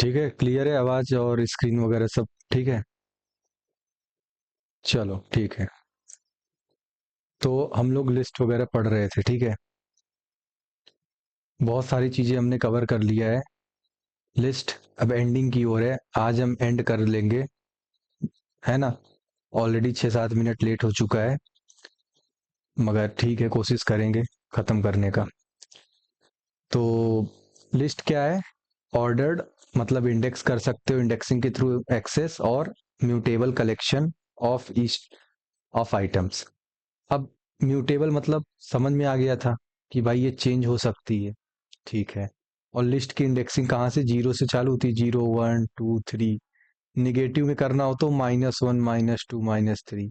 ठीक है, क्लियर है आवाज और स्क्रीन वगैरह सब ठीक है। चलो ठीक है। तो हम लोग लिस्ट वगैरह पढ़ रहे थे, ठीक है। बहुत सारी चीजें हमने कवर कर लिया है। लिस्ट अब एंडिंग की ओर है, आज हम एंड कर लेंगे, है ना। ऑलरेडी 6-7 मिनट लेट हो चुका है, मगर ठीक है, कोशिश करेंगे खत्म करने का। तो लिस्ट क्या है? ऑर्डर्ड, मतलब इंडेक्स कर सकते हो इंडेक्सिंग के थ्रू एक्सेस, और mutable collection of each of items. अब म्यूटेबल मतलब समझ में आ गया था कि भाई ये चेंज हो सकती है, ठीक है। और लिस्ट की इंडेक्सिंग कहाँ से? जीरो से चालू होती है, 0 1 2 3। निगेटिव में करना हो तो -1 -2 -3।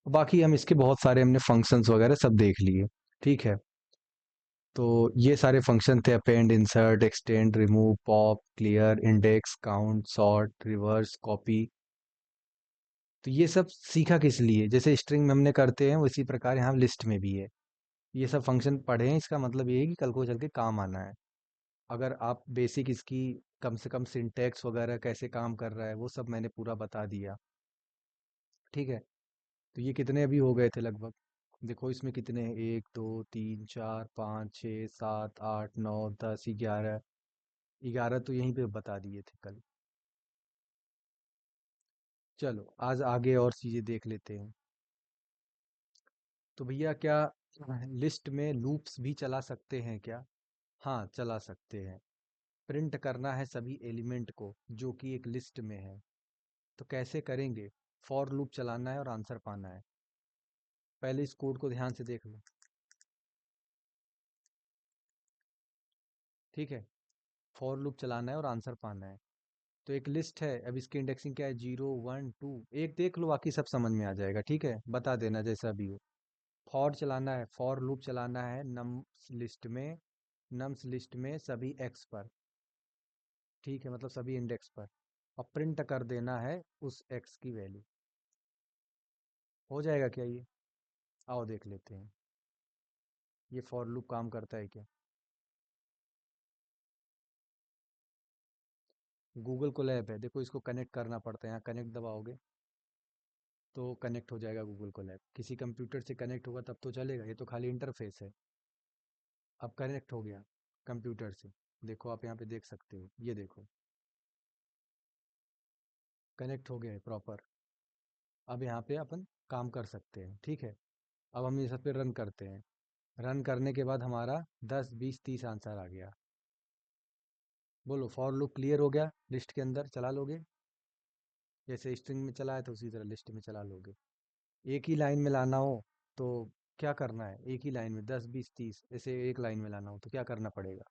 बाकी हम इसके बहुत सारे हमने फंक्शंस वगैरह सब देख लिए, ठीक है। तो ये सारे फंक्शन थे: append, insert, extend, remove, pop, clear, index, count, sort, reverse, copy. तो ये सब सीखा किस लिए? जैसे स्ट्रिंग में हमने करते हैं उसी प्रकार यहाँ लिस्ट में भी है। ये सब फंक्शन पढ़े हैं, इसका मतलब ये है कि कल को चल के काम आना है। अगर आप बेसिक इसकी कम से कम सिंटैक्स वगैरह कैसे काम कर रहा है वो सब मैंने पूरा बता दिया, ठीक है। तो ये कितने अभी हो गए थे लगभग? देखो इसमें कितने हैं, 1 2 3 4 5 6 7 8 9 10 11। 11 तो यहीं पे बता दिए थे कल। चलो आज आगे और चीजें देख लेते हैं। तो भैया क्या लिस्ट में लूप्स भी चला सकते हैं क्या? हाँ, चला सकते हैं। प्रिंट करना है सभी एलिमेंट को जो कि एक लिस्ट में है। तो कैसे करेंगे? फॉर लूप चलाना है और आंसर पाना है। पहले इस कोड को ध्यान से देख लो, ठीक है। फॉर लूप चलाना है और आंसर पाना है। तो एक लिस्ट है, अब इसकी इंडेक्सिंग क्या है? 0 1 2। एक देख लो, बाकी सब समझ में आ जाएगा, ठीक है। बता देना जैसा भी हो। फॉर चलाना है, फॉर लूप चलाना है नम्स लिस्ट में सभी एक्स पर, ठीक है, मतलब सभी इंडेक्स पर। और प्रिंट कर देना है उस एक्स की वैल्यू। हो जाएगा क्या ये? आओ देख लेते हैं ये फॉर लूप काम करता है क्या। गूगल कोलैब है, देखो इसको कनेक्ट करना पड़ता है, यहाँ कनेक्ट दबाओगे तो कनेक्ट हो जाएगा गूगल कोलैब। किसी कंप्यूटर से कनेक्ट होगा तब तो चलेगा, ये तो खाली इंटरफेस है। अब कनेक्ट हो गया कंप्यूटर से। देखो आप यहाँ पे देख सकते हो, ये देखो कनेक्ट हो गया है प्रॉपर। अब यहाँ पे अपन काम कर सकते हैं, ठीक है। अब हम ये सब पे रन करते हैं। रन करने के बाद हमारा 10 20 30 आंसर आ गया। बोलो फॉर लूप क्लियर हो गया? लिस्ट के अंदर चला लोगे? जैसे स्ट्रिंग में चला है तो उसी तरह लिस्ट में चला लोगे। एक ही लाइन में लाना हो तो क्या करना है? एक ही लाइन में 10 20 30 ऐसे एक लाइन में लाना हो तो क्या करना पड़ेगा?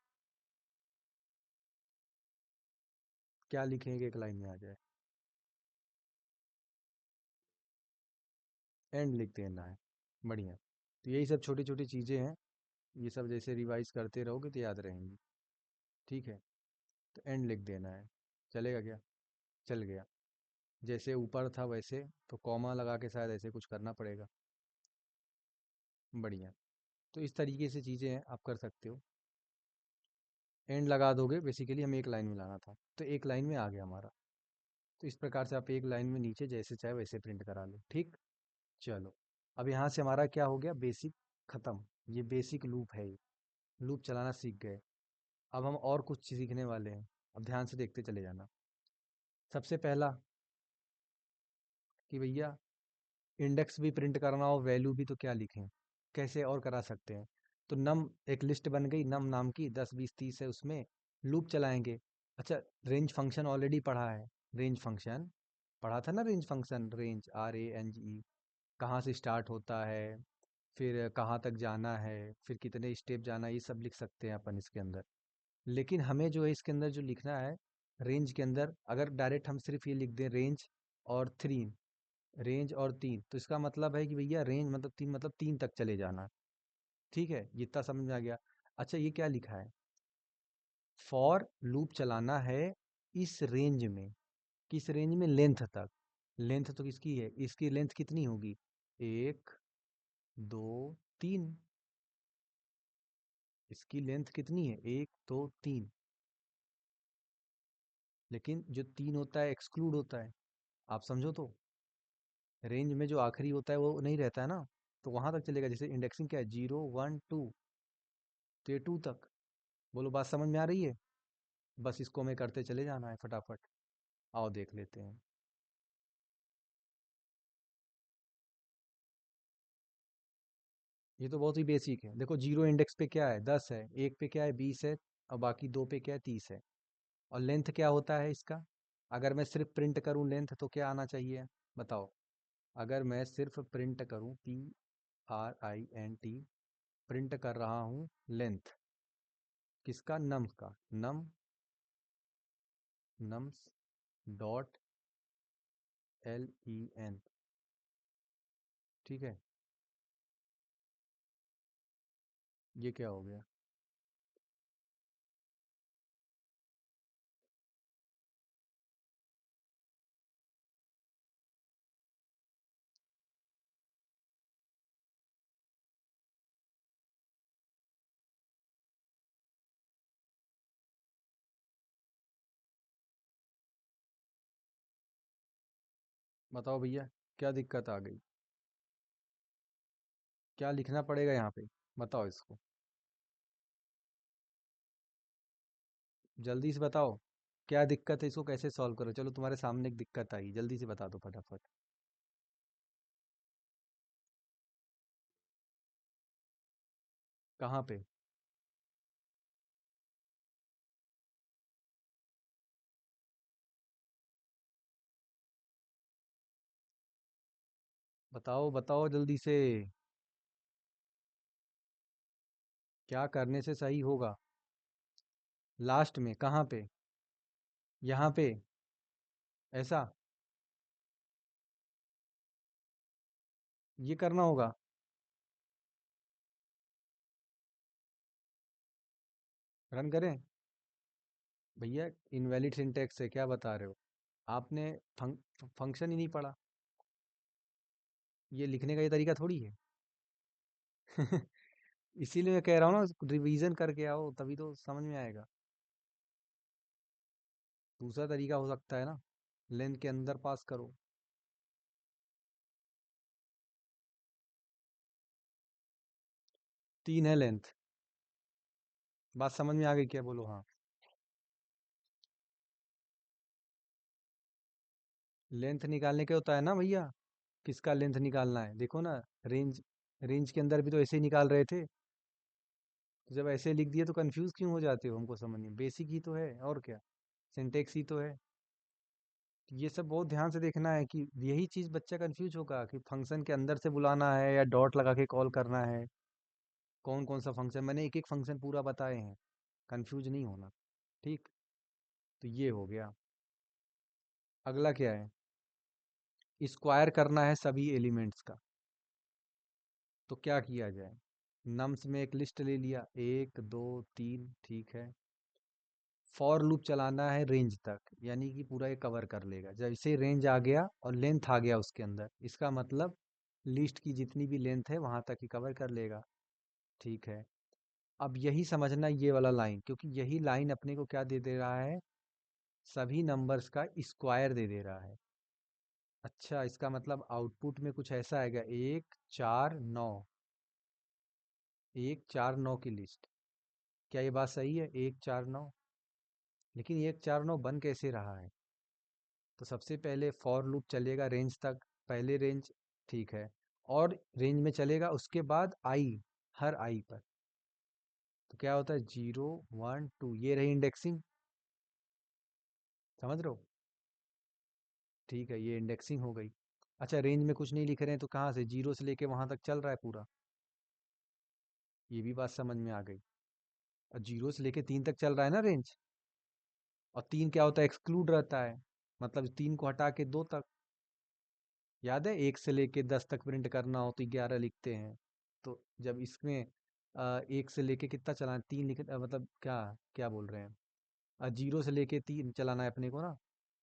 क्या लिखेंगे एक लाइन में आ जाए? एंड लिख देना है। बढ़िया। तो यही सब छोटी छोटी चीज़ें हैं, ये सब जैसे रिवाइज करते रहोगे तो याद रहेंगी, ठीक है। तो एंड लिख देना है। चलेगा क्या? चल गया। जैसे ऊपर था वैसे, तो कॉमा लगा के शायद ऐसे कुछ करना पड़ेगा। बढ़िया। तो इस तरीके से चीज़ें हैं, आप कर सकते हो। एंड लगा दोगे, बेसिकली हमें एक लाइन में लाना था तो एक लाइन में आ गया हमारा। तो इस प्रकार से आप एक लाइन में नीचे जैसे चाहे वैसे प्रिंट करा लो, ठीक। चलो, अब यहाँ से हमारा क्या हो गया? बेसिक खत्म। ये बेसिक लूप है, ये लूप चलाना सीख गए। अब हम और कुछ चीज़ सीखने वाले हैं। अब ध्यान से देखते चले जाना। सबसे पहला कि भैया इंडेक्स भी प्रिंट करना हो, वैल्यू भी, तो क्या लिखें? कैसे और करा सकते हैं? तो नम एक लिस्ट बन गई नम नाम की, 10 20 30 है, उसमें लूप चलाएंगे। अच्छा, रेंज फंक्शन ऑलरेडी पढ़ा है। रेंज फंक्शन पढ़ा था ना, रेंज फंक्शन, रेंज RANGE। कहाँ से स्टार्ट होता है, फिर कहाँ तक जाना है, फिर कितने स्टेप जाना है, ये सब लिख सकते हैं अपन इसके अंदर। लेकिन हमें जो है इसके अंदर जो लिखना है, रेंज के अंदर अगर डायरेक्ट हम सिर्फ ये लिख दें रेंज और 3, रेंज और 3, तो इसका मतलब है कि भैया रेंज मतलब 3, मतलब 3 तक चले जाना, ठीक है। ये इतना समझ में आ गया। अच्छा, ये क्या लिखा है? फॉर लूप चलाना है इस रेंज में। किस रेंज में? लेंथ तक। लेंथ तो किसकी है? इसकी लेंथ कितनी होगी? 1 2 3। इसकी लेंथ कितनी है? 1 2 3। लेकिन जो 3 होता है एक्सक्लूड होता है। आप समझो तो, रेंज में जो आखिरी होता है वो नहीं रहता है ना, तो वहां तक चलेगा। जैसे इंडेक्सिंग क्या है, 0 1 2, तो ये 2 तक। बोलो बात समझ में आ रही है? बस इसको हमें करते चले जाना है फटाफट। आओ देख लेते हैं। ये तो बहुत ही बेसिक है। देखो, 0 इंडेक्स पे क्या है, 10 है, 1 पे क्या है, 20 है, और बाकी 2 पे क्या है, 30 है। और लेंथ क्या होता है इसका? अगर मैं सिर्फ प्रिंट करूं लेंथ तो क्या आना चाहिए, बताओ। अगर मैं सिर्फ प्रिंट करूं, PRINT, प्रिंट कर रहा हूं लेंथ किसका, नम का, नम्स डॉट LEN, ठीक है। ये क्या हो गया? बताओ भैया, क्या दिक्कत आ गई? क्या लिखना पड़ेगा यहाँ पे, बताओ इसको, जल्दी से बताओ। क्या दिक्कत है, इसको कैसे सॉल्व करो? चलो, तुम्हारे सामने एक दिक्कत आई, जल्दी से बता दो फटाफट। कहाँ पे? बताओ बताओ जल्दी से। क्या करने से सही होगा? लास्ट में कहाँ पे? यहाँ पे? ऐसा? ये करना होगा? रन करें? भैया, इनवैलिड सिंटेक्स है, क्या बता रहे हो? आपने फंक्शन ही नहीं पढ़ा। ये लिखने का ये तरीका थोड़ी है। इसीलिए मैं कह रहा हूँ ना, रिवीजन करके आओ तभी तो समझ में आएगा। दूसरा तरीका हो सकता है ना, लेंथ के अंदर पास करो। 3 है लेंथ। बात समझ में आ गई क्या, बोलो हाँ। लेंथ निकालने के होता है ना भैया। किसका लेंथ निकालना है, देखो ना। रेंज, रेंज के अंदर भी तो ऐसे ही निकाल रहे थे। तो जब ऐसे लिख दिए तो कंफ्यूज क्यों हो जाते हो? हमको समझ नहीं, बेसिक ही तो है और क्या, सिंटेक्स ही तो है। तो ये सब बहुत ध्यान से देखना है कि यही चीज बच्चा कंफ्यूज होगा कि फंक्शन के अंदर से बुलाना है या डॉट लगा के कॉल करना है। कौन कौन सा फंक्शन, मैंने एक एक फंक्शन पूरा बताए हैं, कंफ्यूज नहीं होना। ठीक, तो ये हो गया। अगला क्या है? स्क्वायर करना है सभी एलिमेंट्स का। तो क्या किया जाए? नम्स में एक लिस्ट ले लिया, 1 2 3, ठीक है। फॉर लूप चलाना है रेंज तक, यानी कि पूरा ये कवर कर लेगा। जैसे रेंज आ गया और लेंथ आ गया उसके अंदर, इसका मतलब लिस्ट की जितनी भी लेंथ है वहां तक ही कवर कर लेगा। ठीक है। अब यही समझना, ये वाला लाइन, क्योंकि यही लाइन अपने को क्या दे दे रहा है, सभी नंबर्स का स्क्वायर दे दे रहा है। अच्छा, इसका मतलब आउटपुट में कुछ ऐसा आएगा, 1 4 9, 1 4 9 की लिस्ट। क्या ये बात सही है, 1 4 9? लेकिन ये 1 4 9 बन कैसे रहा है? तो सबसे पहले फॉर लूप चलेगा रेंज तक, पहले रेंज, ठीक है। और रेंज में चलेगा उसके बाद आई, हर आई पर। तो क्या होता है, 0 1 2, ये रही इंडेक्सिंग। समझ रहे हो? ठीक है, ये इंडेक्सिंग हो गई। अच्छा, रेंज में कुछ नहीं लिख रहे हैं तो कहाँ से, 0 से लेके वहां तक चल रहा है पूरा। ये भी बात समझ में आ गई। और 0 से लेके 3 तक चल रहा है ना रेंज। और 3 क्या होता है, एक्सक्लूड रहता है। मतलब 3 को हटा के 2 तक। याद है, 1 से लेके 10 तक प्रिंट करना हो तो 11 लिखते हैं। तो जब इसमें 1 से लेके कितना चलाना, 3 लिख, मतलब क्या, क्या बोल रहे हैं, 0 से लेके 3 चलाना है अपने को ना।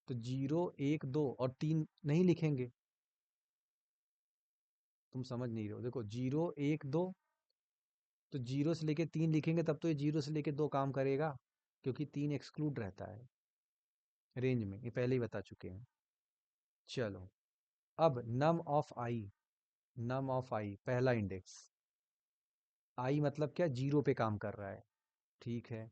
तो 0 1 2 और 3 नहीं लिखेंगे। तुम समझ नहीं रहे हो, देखो, 0 1 2, तो 0 से लेके 3 लिखेंगे तब तो ये 0 से लेके 2 काम करेगा, क्योंकि 3 एक्सक्लूड रहता है। रेंज में, ये पहले ही बता चुके हैं। चलो, अब नम ऑफ आई, नम ऑफ आई पहला इंडेक्स, आई मतलब क्या, जीरो पे काम कर रहा है, ठीक है,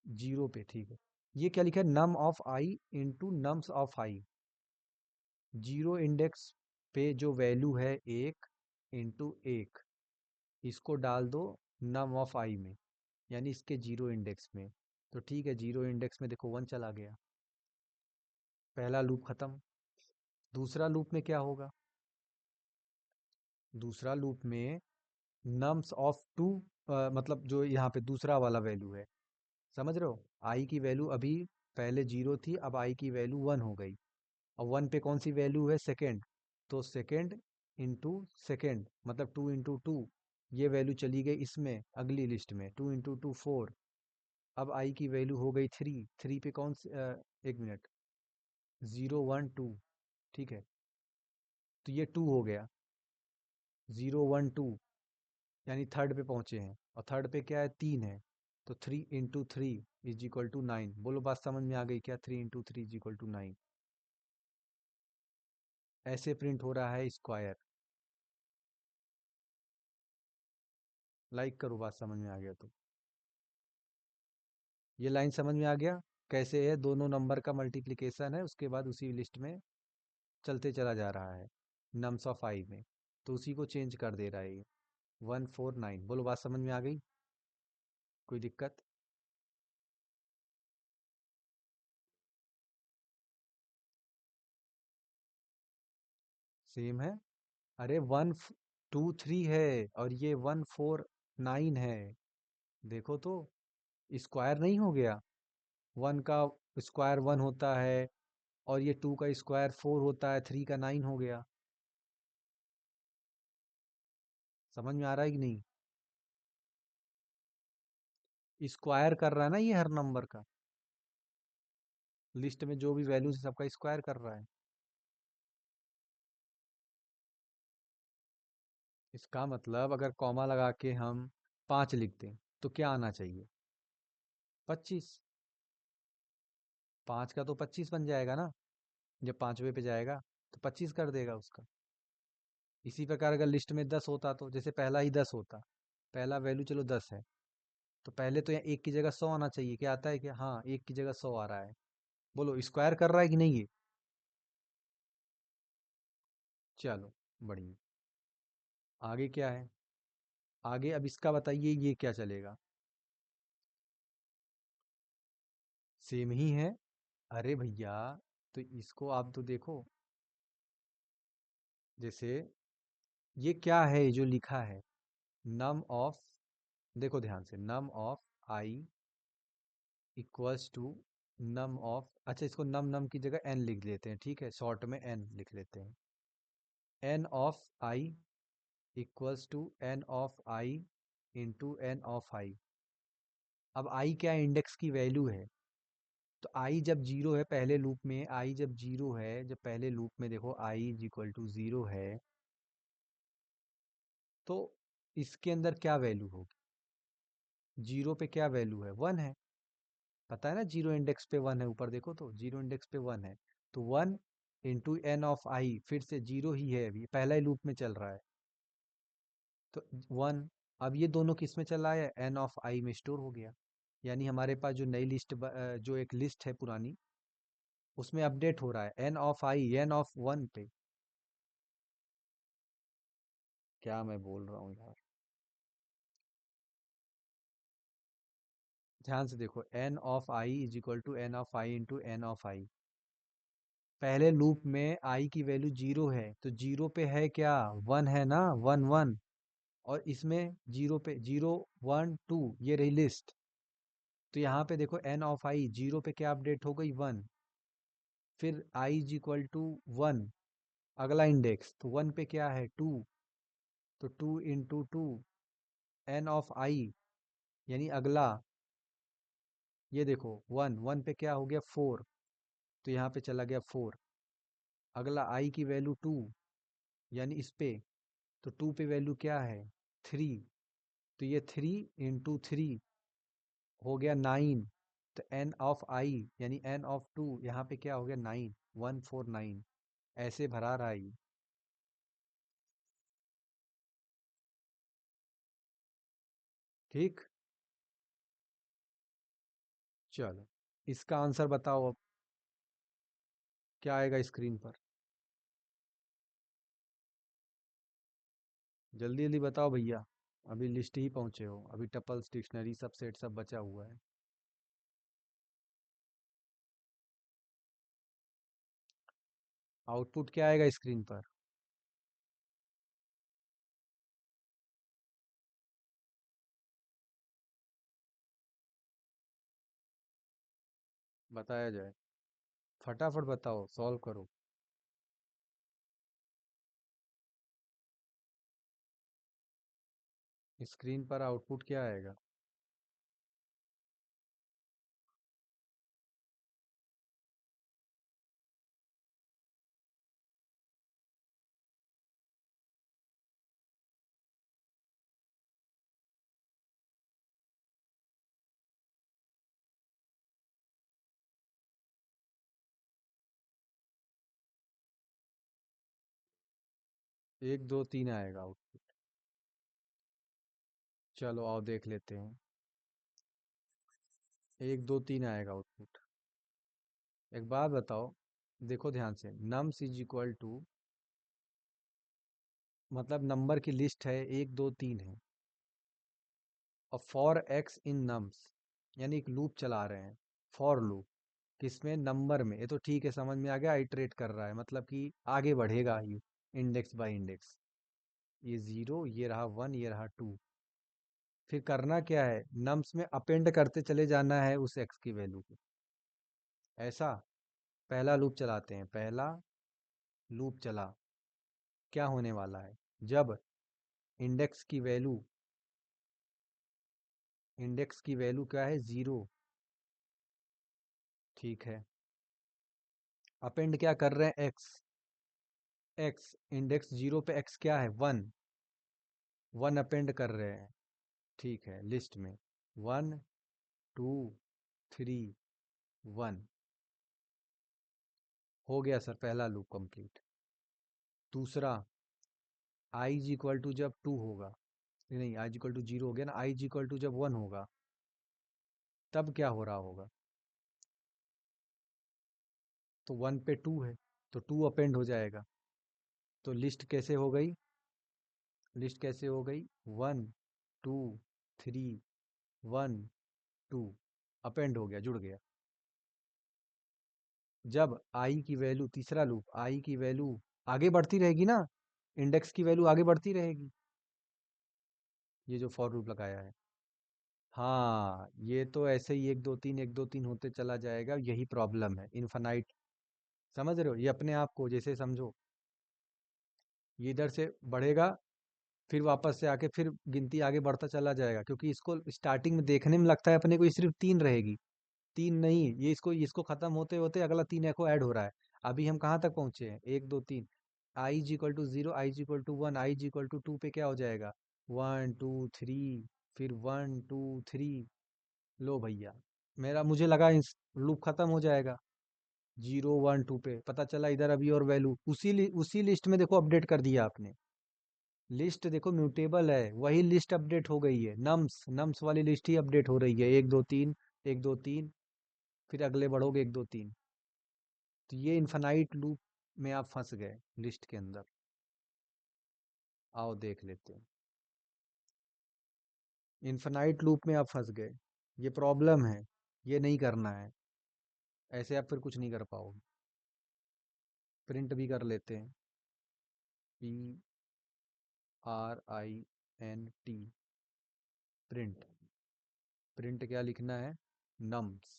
जीरो पे, ठीक है। ये क्या लिखा है, num of i into nums of i, zero index पे जो वैल्यू है एक इंटू एक, इसको डाल दो नम ऑफ आई में, यानी इसके जीरो इंडेक्स में। तो ठीक है, जीरो इंडेक्स में देखो वन चला गया, पहला लूप खत्म। दूसरा लूप में क्या होगा, दूसरा लूप में नम्स ऑफ टू, मतलब जो यहाँ पे दूसरा वाला वैल्यू है, समझ रहे हो, आई की वैल्यू अभी पहले जीरो थी, अब आई की वैल्यू वन हो गई, और वन पे कौन सी वैल्यू है, सेकेंड, तो सेकेंड इंटू सेकेंड मतलब टू इंटू टू, ये वैल्यू चली गई इसमें अगली लिस्ट में, टू इंटू टू फोर, अब आई की वैल्यू हो गई थ्री, थ्री पे कौन सी एक मिनट, जीरो वन टू, ठीक है, तो ये टू हो गया, जीरो वन टू, यानी थर्ड पे पहुंचे हैं, और थर्ड पे क्या है, तीन है, तो three into three is equal to nine. बोलो बात समझ में आ गई क्या, three into three is equal to nine, ऐसे प्रिंट हो रहा है स्क्वायर। लाइक करो बात समझ में आ गया तो। ये लाइन समझ में आ गया, कैसे है, दोनों नंबर का मल्टीप्लिकेशन है, उसके बाद उसी लिस्ट में चलते चला जा रहा है नम्स ऑफ आई में, तो उसी को चेंज कर दे रहा है ये, 149। बोलो बात समझ में आ गई, कोई दिक्कत। सेम है, अरे वन टू थ्री है और ये 149 है, देखो तो, स्क्वायर नहीं हो गया, वन का स्क्वायर वन होता है, और ये टू का स्क्वायर फोर होता है, थ्री का नाइन हो गया। समझ में आ रहा है कि नहीं, स्क्वायर कर रहा है ना ये हर नंबर का, लिस्ट में जो भी वैल्यूज है सबका स्क्वायर कर रहा है। इसका मतलब अगर कॉमा लगा के हम पाँच लिखते हैं तो क्या आना चाहिए, 25, पाँच का तो 25 बन जाएगा ना, जब पांचवे पे जाएगा तो 25 कर देगा उसका। इसी प्रकार अगर लिस्ट में 10 होता, तो जैसे पहला ही 10 होता, पहला वैल्यू चलो 10 है, तो पहले तो यहाँ एक की जगह 100 आना चाहिए, क्या आता है, क्या, हाँ एक की जगह 100 आ रहा है। बोलो स्क्वायर कर रहा है कि नहीं ये, चलो बढ़िया। आगे क्या है, आगे अब इसका बताइए ये क्या चलेगा, सेम ही है, अरे भैया, तो इसको आप तो देखो, जैसे ये क्या है जो लिखा है, नम ऑफ, देखो ध्यान से, num of i equals to num of, अच्छा इसको नम नम की जगह एन लिख लेते हैं, ठीक है, शॉर्ट में एन लिख लेते हैं, n of i equals to n of i into n of i. अब आई क्या है, इंडेक्स की वैल्यू है, तो आई जब जीरो है पहले लूप में, आई जब जीरो है, जब पहले लूप में देखो आई इज इक्वल टू जीरो है, तो इसके अंदर क्या वैल्यू होगी, जीरो पे क्या वैल्यू है, वन है, पता है ना, जीरो इंडेक्स पे वन है, ऊपर देखो तो जीरो इंडेक्स पे वन है, तो वन इंटू एन ऑफ आई, फिर से जीरो ही है, अभी पहला ही लूप में चल रहा है, तो वन, अब ये दोनों किस में चला है, एन ऑफ आई में स्टोर हो गया, यानी हमारे पास जो नई लिस्ट, जो एक लिस्ट है पुरानी, उसमें अपडेट हो रहा है N of I N of one पे। क्या मैं बोल रहा हूँ यार, ध्यान से देखो, n of i is equal to n of i into n of i, पहले लूप में आई की वैल्यू जीरो है, तो जीरो पे है क्या, वन है ना, वन वन, और इसमें जीरो पे जीरो वन टू, ये रही लिस्ट, तो यहाँ पे देखो एन ऑफ आई जीरो पे क्या अपडेट हो गई, वन, फिर i is equal to one, अगला इंडेक्स, तो वन पे क्या है, टू, तो two into two, n of i, यानी अगला, ये देखो वन, वन पे क्या हो गया, फोर, तो यहाँ पे चला गया फोर, अगला आई की वैल्यू टू, यानी इस पे, तो टू पे वैल्यू क्या है, थ्री, तो ये थ्री इंटू थ्री हो गया नाइन, तो एन ऑफ आई यानी एन ऑफ टू यहाँ पे क्या हो गया 9, 149 ऐसे भरा रहा है ये। ठीक, चलो इसका आंसर बताओ अब क्या आएगा स्क्रीन पर। जल्दी जल्दी बताओ भैया, अभी लिस्ट ही पहुंचे हो, अभी टपल्स डिक्शनरी सब सेट सब बचा हुआ है। आउटपुट क्या आएगा स्क्रीन पर? बताया जाए, फटाफट बताओ, सॉल्व करो। स्क्रीन पर आउटपुट क्या आएगा? एक दो तीन आएगा आउटपुट। चलो आओ देख लेते हैं। एक दो तीन आएगा आउटपुट। एक बात बताओ, देखो ध्यान से, नम्स इज इक्वल टू, मतलब नंबर की लिस्ट है, एक दो तीन है, और फॉर एक्स इन नम्स, यानी एक लूप चला रहे हैं, फॉर लूप किसमें, नंबर में। ये तो ठीक है, समझ में आ गया, आइटरेट कर रहा है, मतलब कि आगे बढ़ेगा ही इंडेक्स बाय इंडेक्स। ये जीरो, ये रहा वन, ये रहा टू। फिर करना क्या है, नम्स में अपेंड करते चले जाना है उस एक्स की वैल्यू को। ऐसा पहला लूप चलाते हैं, पहला लूप चला, क्या होने वाला है, जब इंडेक्स की वैल्यू, इंडेक्स की वैल्यू क्या है, जीरो। ठीक है, अपेंड क्या कर रहे हैं, एक्स, एक्स इंडेक्स जीरो पे एक्स क्या है, वन, वन अपेंड कर रहे हैं। ठीक है, लिस्ट में वन, टू, थ्री, वन। हो गया सर पहला लूप कंप्लीट। दूसरा, आई इज इक्वल टू जब टू होगा, नहीं आई इज इक्वल टू जीरो हो गया ना, आई इज इक्वल टू जब वन होगा, तब क्या हो रहा होगा, तो वन पे टू है, तो टू अपेंड हो जाएगा। तो लिस्ट कैसे हो गई, लिस्ट कैसे हो गई, one, two, three, one, two, append हो गया, जुड़ गया। जब आई की वैल्यू, तीसरा लूप, आई की वैल्यू आगे बढ़ती रहेगी ना, इंडेक्स की वैल्यू आगे बढ़ती रहेगी, ये जो फॉर लूप लगाया है। हाँ, ये तो ऐसे ही एक दो तीन, एक दो तीन होते चला जाएगा, यही प्रॉब्लम है, इनफाइनाइट। समझ रहे हो, ये अपने आप को जैसे समझो, ये इधर से बढ़ेगा, फिर वापस से आके फिर गिनती आगे बढ़ता चला जाएगा, क्योंकि इसको स्टार्टिंग में देखने में लगता है अपने को ये सिर्फ तीन रहेगी, तीन नहीं, ये इसको इसको खत्म होते होते अगला तीन एको ऐड हो रहा है। अभी हम कहाँ तक पहुंचे हैं, एक दो तीन, आई जी इक्वल टू जीरो, आई जी इक्वल टू वन, आई जी इक्वल टू टू पे क्या हो जाएगा, वन टू थ्री, फिर वन टू थ्री। लो भैया, मेरा मुझे लगा इस लूप खत्म हो जाएगा, जीरो वन टू पे, पता चला इधर अभी और वैल्यू उसी लिस्ट में देखो अपडेट कर दिया आपने। लिस्ट देखो म्यूटेबल है, वही लिस्ट अपडेट हो गई है, नम्स नम्स वाली लिस्ट ही अपडेट हो रही है, एक दो तीन, एक दो तीन, फिर अगले बढ़ोगे एक दो तीन। तो ये इन्फानाइट लूप में आप फंस गए लिस्ट के अंदर। आओ देख लेते हैं, इन्फानाइट लूप में आप फंस गए, ये प्रॉब्लम है, ये नहीं करना है, ऐसे आप फिर कुछ नहीं कर पाओगे। प्रिंट भी कर लेते हैं, P R I N T, print, print क्या लिखना है, नम्स।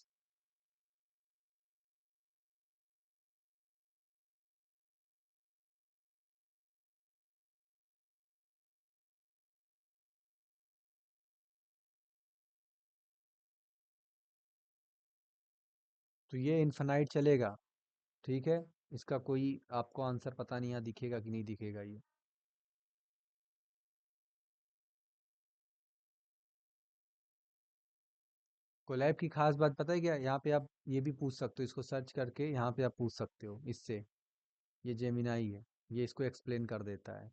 तो ये इन्फानाइट चलेगा, ठीक है। इसका कोई आपको आंसर पता नहीं, यहाँ दिखेगा कि नहीं दिखेगा ये। कोलैब की खास बात पता है क्या, यहाँ पे आप ये भी पूछ सकते हो, इसको सर्च करके यहाँ पे आप पूछ सकते हो इससे। ये जेमिनाई है, ये इसको एक्सप्लेन कर देता है।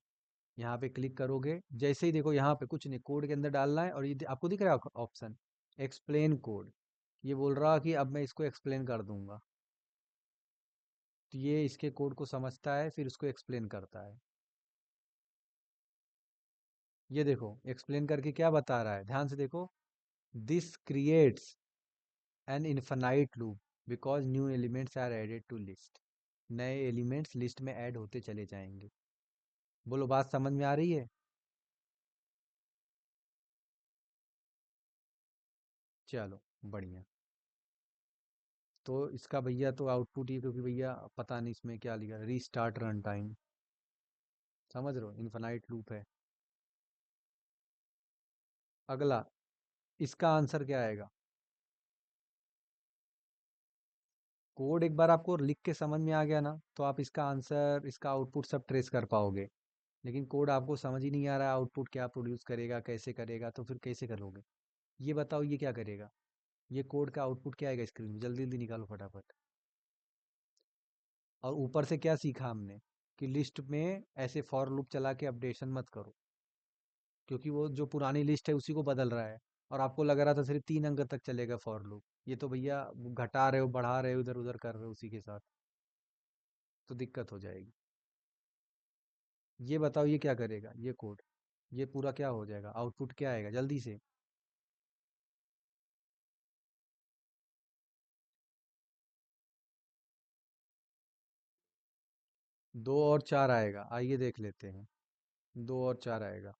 यहाँ पे क्लिक करोगे, जैसे ही देखो यहाँ पे कुछ नहीं, कोड के अंदर डालना है, और ये आपको दिख रहा है ऑप्शन एक्सप्लेन कोड। ये बोल रहा कि अब मैं इसको एक्सप्लेन कर दूंगा, तो ये इसके कोड को समझता है, फिर उसको एक्सप्लेन करता है। ये देखो एक्सप्लेन करके क्या बता रहा है, ध्यान से देखो। This creates an infinite loop because new elements are added to list. नए एलिमेंट्स लिस्ट में ऐड होते चले जाएंगे। बोलो बात समझ में आ रही है? चलो बढ़िया। तो इसका भैया तो आउटपुट ही, क्योंकि भैया पता नहीं इसमें क्या लिखा, रीस्टार्ट रन टाइम। समझ रहे हो, इन्फिनाइट लूप है। अगला, इसका आंसर क्या आएगा? कोड एक बार आपको लिख के समझ में आ गया ना, तो आप इसका आंसर, इसका आउटपुट सब ट्रेस कर पाओगे। लेकिन कोड आपको समझ ही नहीं आ रहा है, आउटपुट क्या प्रोड्यूस करेगा, कैसे करेगा, तो फिर कैसे करोगे? ये बताओ, ये क्या करेगा? ये कोड का आउटपुट क्या आएगा स्क्रीन में? जल्दी जल्दी निकालो फटाफट। और ऊपर से क्या सीखा हमने, कि लिस्ट में ऐसे फॉर लूप चला के अपडेशन मत करो, क्योंकि वो जो पुरानी लिस्ट है उसी को बदल रहा है। और आपको लग रहा था सिर्फ 3 अंक तक चलेगा फॉर लूप, ये तो भैया घटा रहे हो, बढ़ा रहे हो, इधर उधर कर रहे हो उसी के साथ, तो दिक्कत हो जाएगी। ये बताओ ये क्या करेगा ये कोड? ये पूरा क्या हो जाएगा, आउटपुट क्या आएगा जल्दी से? 2 और 4 आएगा, आइए देख लेते हैं। 2 और 4 आएगा।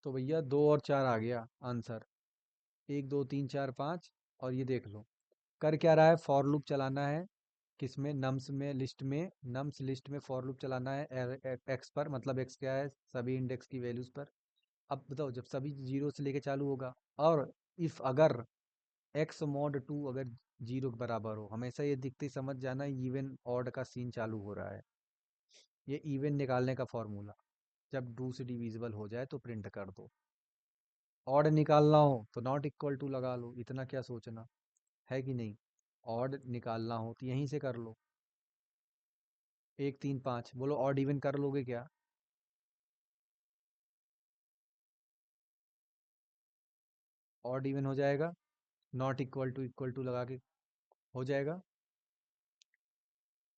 तो भैया 2 और 4 आ गया आंसर। 1 2 3 4 5। और ये देख लो, कर क्या रहा है, फॉर लूप चलाना है। किसमें? नम्स में, लिस्ट में, नम्स लिस्ट में फॉर लूप चलाना है एक्स पर, मतलब एक्स क्या है, सभी इंडेक्स की वैल्यूज पर। अब बताओ, जब सभी जीरो से लेके चालू होगा, और इफ अगर एक्स मॉड 2 अगर जीरो के बराबर हो, हमेशा ये दिखते ही समझ जाना इवन ऑड का सीन चालू हो रहा है। ये इवन निकालने का फॉर्मूला, जब 2 से डिविजिबल हो जाए तो प्रिंट कर दो। ऑड निकालना हो तो नॉट इक्वल टू लगा लो, इतना क्या सोचना है कि नहीं। ऑड निकालना हो तो यहीं से कर लो। 1 3 5, बोलो ऑड इवन कर लोगे क्या? ऑड इवन हो जाएगा, नॉट इक्वल टू लगा के हो जाएगा।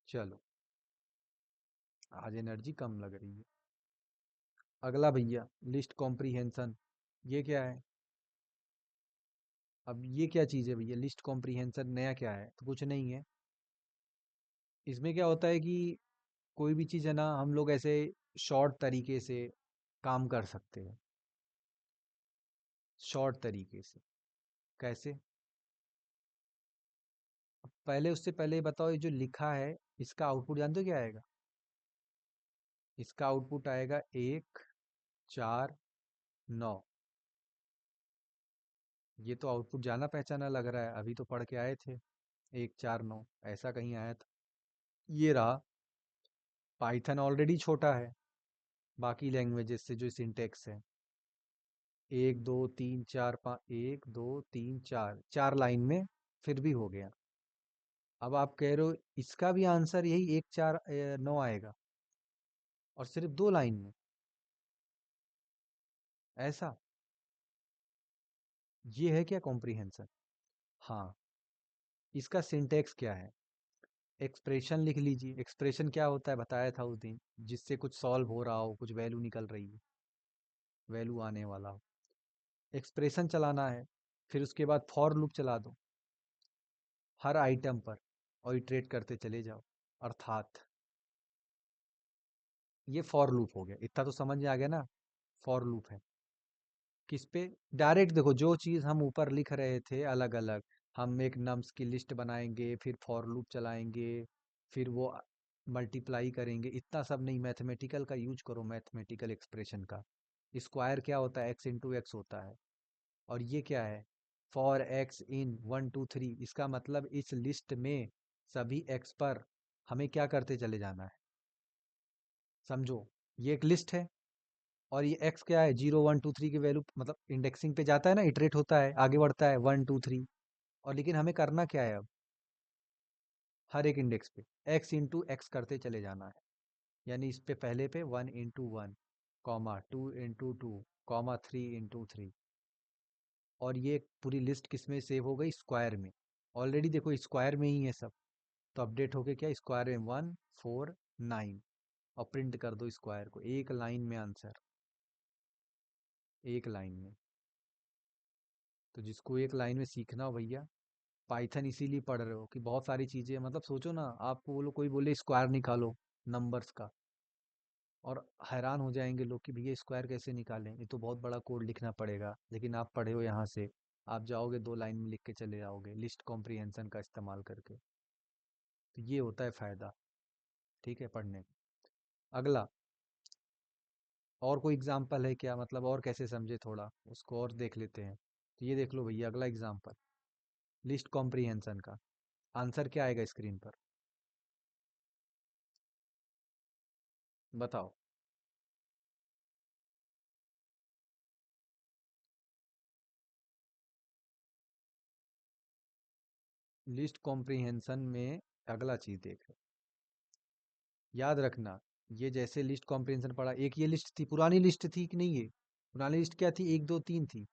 चलो, आज एनर्जी कम लग रही है। अगला भैया, लिस्ट कॉम्प्रीहेंशन। ये क्या है? अब ये क्या चीज़ है भैया, लिस्ट कॉम्प्रीहेंशन नया क्या है? तो कुछ नहीं है। इसमें क्या होता है कि कोई भी चीज़ है ना, हम लोग ऐसे शॉर्ट तरीके से काम कर सकते हैं। शॉर्ट तरीके से कैसे? पहले, उससे पहले ये बताओ, ये जो लिखा है इसका आउटपुट जानते हो क्या आएगा? इसका आउटपुट आएगा 1 4 9। ये तो आउटपुट जाना पहचाना लग रहा है, अभी तो पढ़ के आए थे 1 4 9, ऐसा कहीं आया था? ये रहा। पाइथन ऑलरेडी छोटा है बाकी लैंग्वेजेस से, जो सिंटेक्स है। 1 2 3 4 5, 1 2 3 4, 4 लाइन में फिर भी हो गया। अब आप कह रहे हो इसका भी आंसर यही 1 4 9 आएगा, और सिर्फ 2 लाइन में, ऐसा? ये है क्या कॉम्प्रिहेंशन? हाँ। इसका सिंटेक्स क्या है? एक्सप्रेशन लिख लीजिए। एक्सप्रेशन क्या होता है बताया था उस दिन, जिससे कुछ सॉल्व हो रहा हो, कुछ वैल्यू निकल रही है, वैल्यू आने वाला हो, एक्सप्रेशन चलाना है। फिर उसके बाद फॉर लूप चला दो हर आइटम पर, और इटरेट करते चले जाओ। अर्थात ये फॉर लूप हो गया, इतना तो समझ में आ गया ना। फॉर लूप है किस पे? डायरेक्ट देखो, जो चीज़ हम ऊपर लिख रहे थे अलग अलग, हम एक नम्स की लिस्ट बनाएंगे, फिर फॉर लूप चलाएंगे, फिर वो मल्टीप्लाई करेंगे, इतना सब नहीं। मैथमेटिकल का यूज करो, मैथमेटिकल एक्सप्रेशन का। स्क्वायर क्या होता है? एक्स इंटू एक्स होता है। और ये क्या है? फॉर एक्स इन 1 2 3, इसका मतलब इस लिस्ट में सभी एक्स पर हमें क्या करते चले जाना है, समझो। ये एक लिस्ट है, और ये एक्स क्या है, 0 1 2 3 की वैल्यू, मतलब इंडेक्सिंग पे जाता है ना, इटरेट होता है, आगे बढ़ता है 1 2 3। और लेकिन हमें करना क्या है अब, हर एक इंडेक्स पे एक्स इंटू एक्स करते चले जाना है। यानी इस पे पहले पे 1 into 1, comma 2 into 2, comma 3 into 3। और ये पूरी लिस्ट किस में सेव हो गई, स्क्वायर में। ऑलरेडी देखो स्क्वायर में ही है सब, तो अपडेट होके क्या, स्क्वायर में 1 4 9। और प्रिंट कर दो स्क्वायर को, एक लाइन में आंसर, एक लाइन में। तो जिसको एक लाइन में सीखना हो भैया, पाइथन इसीलिए पढ़ रहे हो कि बहुत सारी चीजें, मतलब सोचो ना, आपको बोलो, कोई बोले स्क्वायर निकालो नंबर्स का, और हैरान हो जाएंगे लोग कि भैया स्क्वायर कैसे निकालें, ये तो बहुत बड़ा कोड लिखना पड़ेगा। लेकिन आप पढ़े हो यहाँ से, आप जाओगे 2 लाइन में लिख के चले जाओगे लिस्ट कॉम्प्रिहेंशन का इस्तेमाल करके। तो ये होता है फायदा, ठीक है, पढ़ने का। अगला, और कोई एग्जाम्पल है क्या, मतलब और कैसे समझे थोड़ा उसको और देख लेते हैं। तो ये देख लो भैया, अगला एग्जाम्पल लिस्ट कॉम्प्रिहेंशन का। आंसर क्या आएगा स्क्रीन पर, बताओ। लिस्ट कॉम्प्रिहेंशन में अगला चीज देख, याद रखना, ये जैसे लिस्ट कॉम्प्रिहेंशन पढ़ा, एक ये लिस्ट थी, पुरानी लिस्ट थी कि नहीं, ये पुरानी लिस्ट क्या थी, 1 2 3 थी।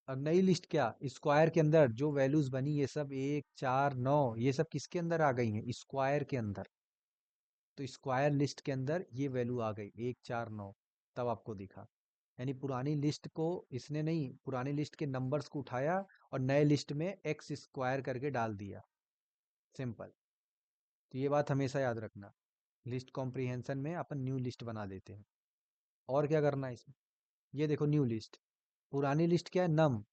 और नई लिस्ट क्या, स्क्वायर के अंदर जो वैल्यूज बनी, ये सब 1 4 9, ये सब किसके अंदर आ गई हैं, स्क्वायर के अंदर। तो स्क्वायर लिस्ट के अंदर ये वैल्यू आ गई 1 4 9, तब आपको दिखा। यानी पुरानी लिस्ट को इसने नहीं, पुरानी लिस्ट के नंबर्स को उठाया और नए लिस्ट में एक्स स्क्वायर करके डाल दिया, सिंपल। तो ये बात हमेशा याद रखना, लिस्ट कॉम्प्रिहेंशन में अपन न्यू लिस्ट बना देते हैं। और क्या करना है इसमें, ये देखो न्यू लिस्ट, पुरानी लिस्ट क्या है, नम,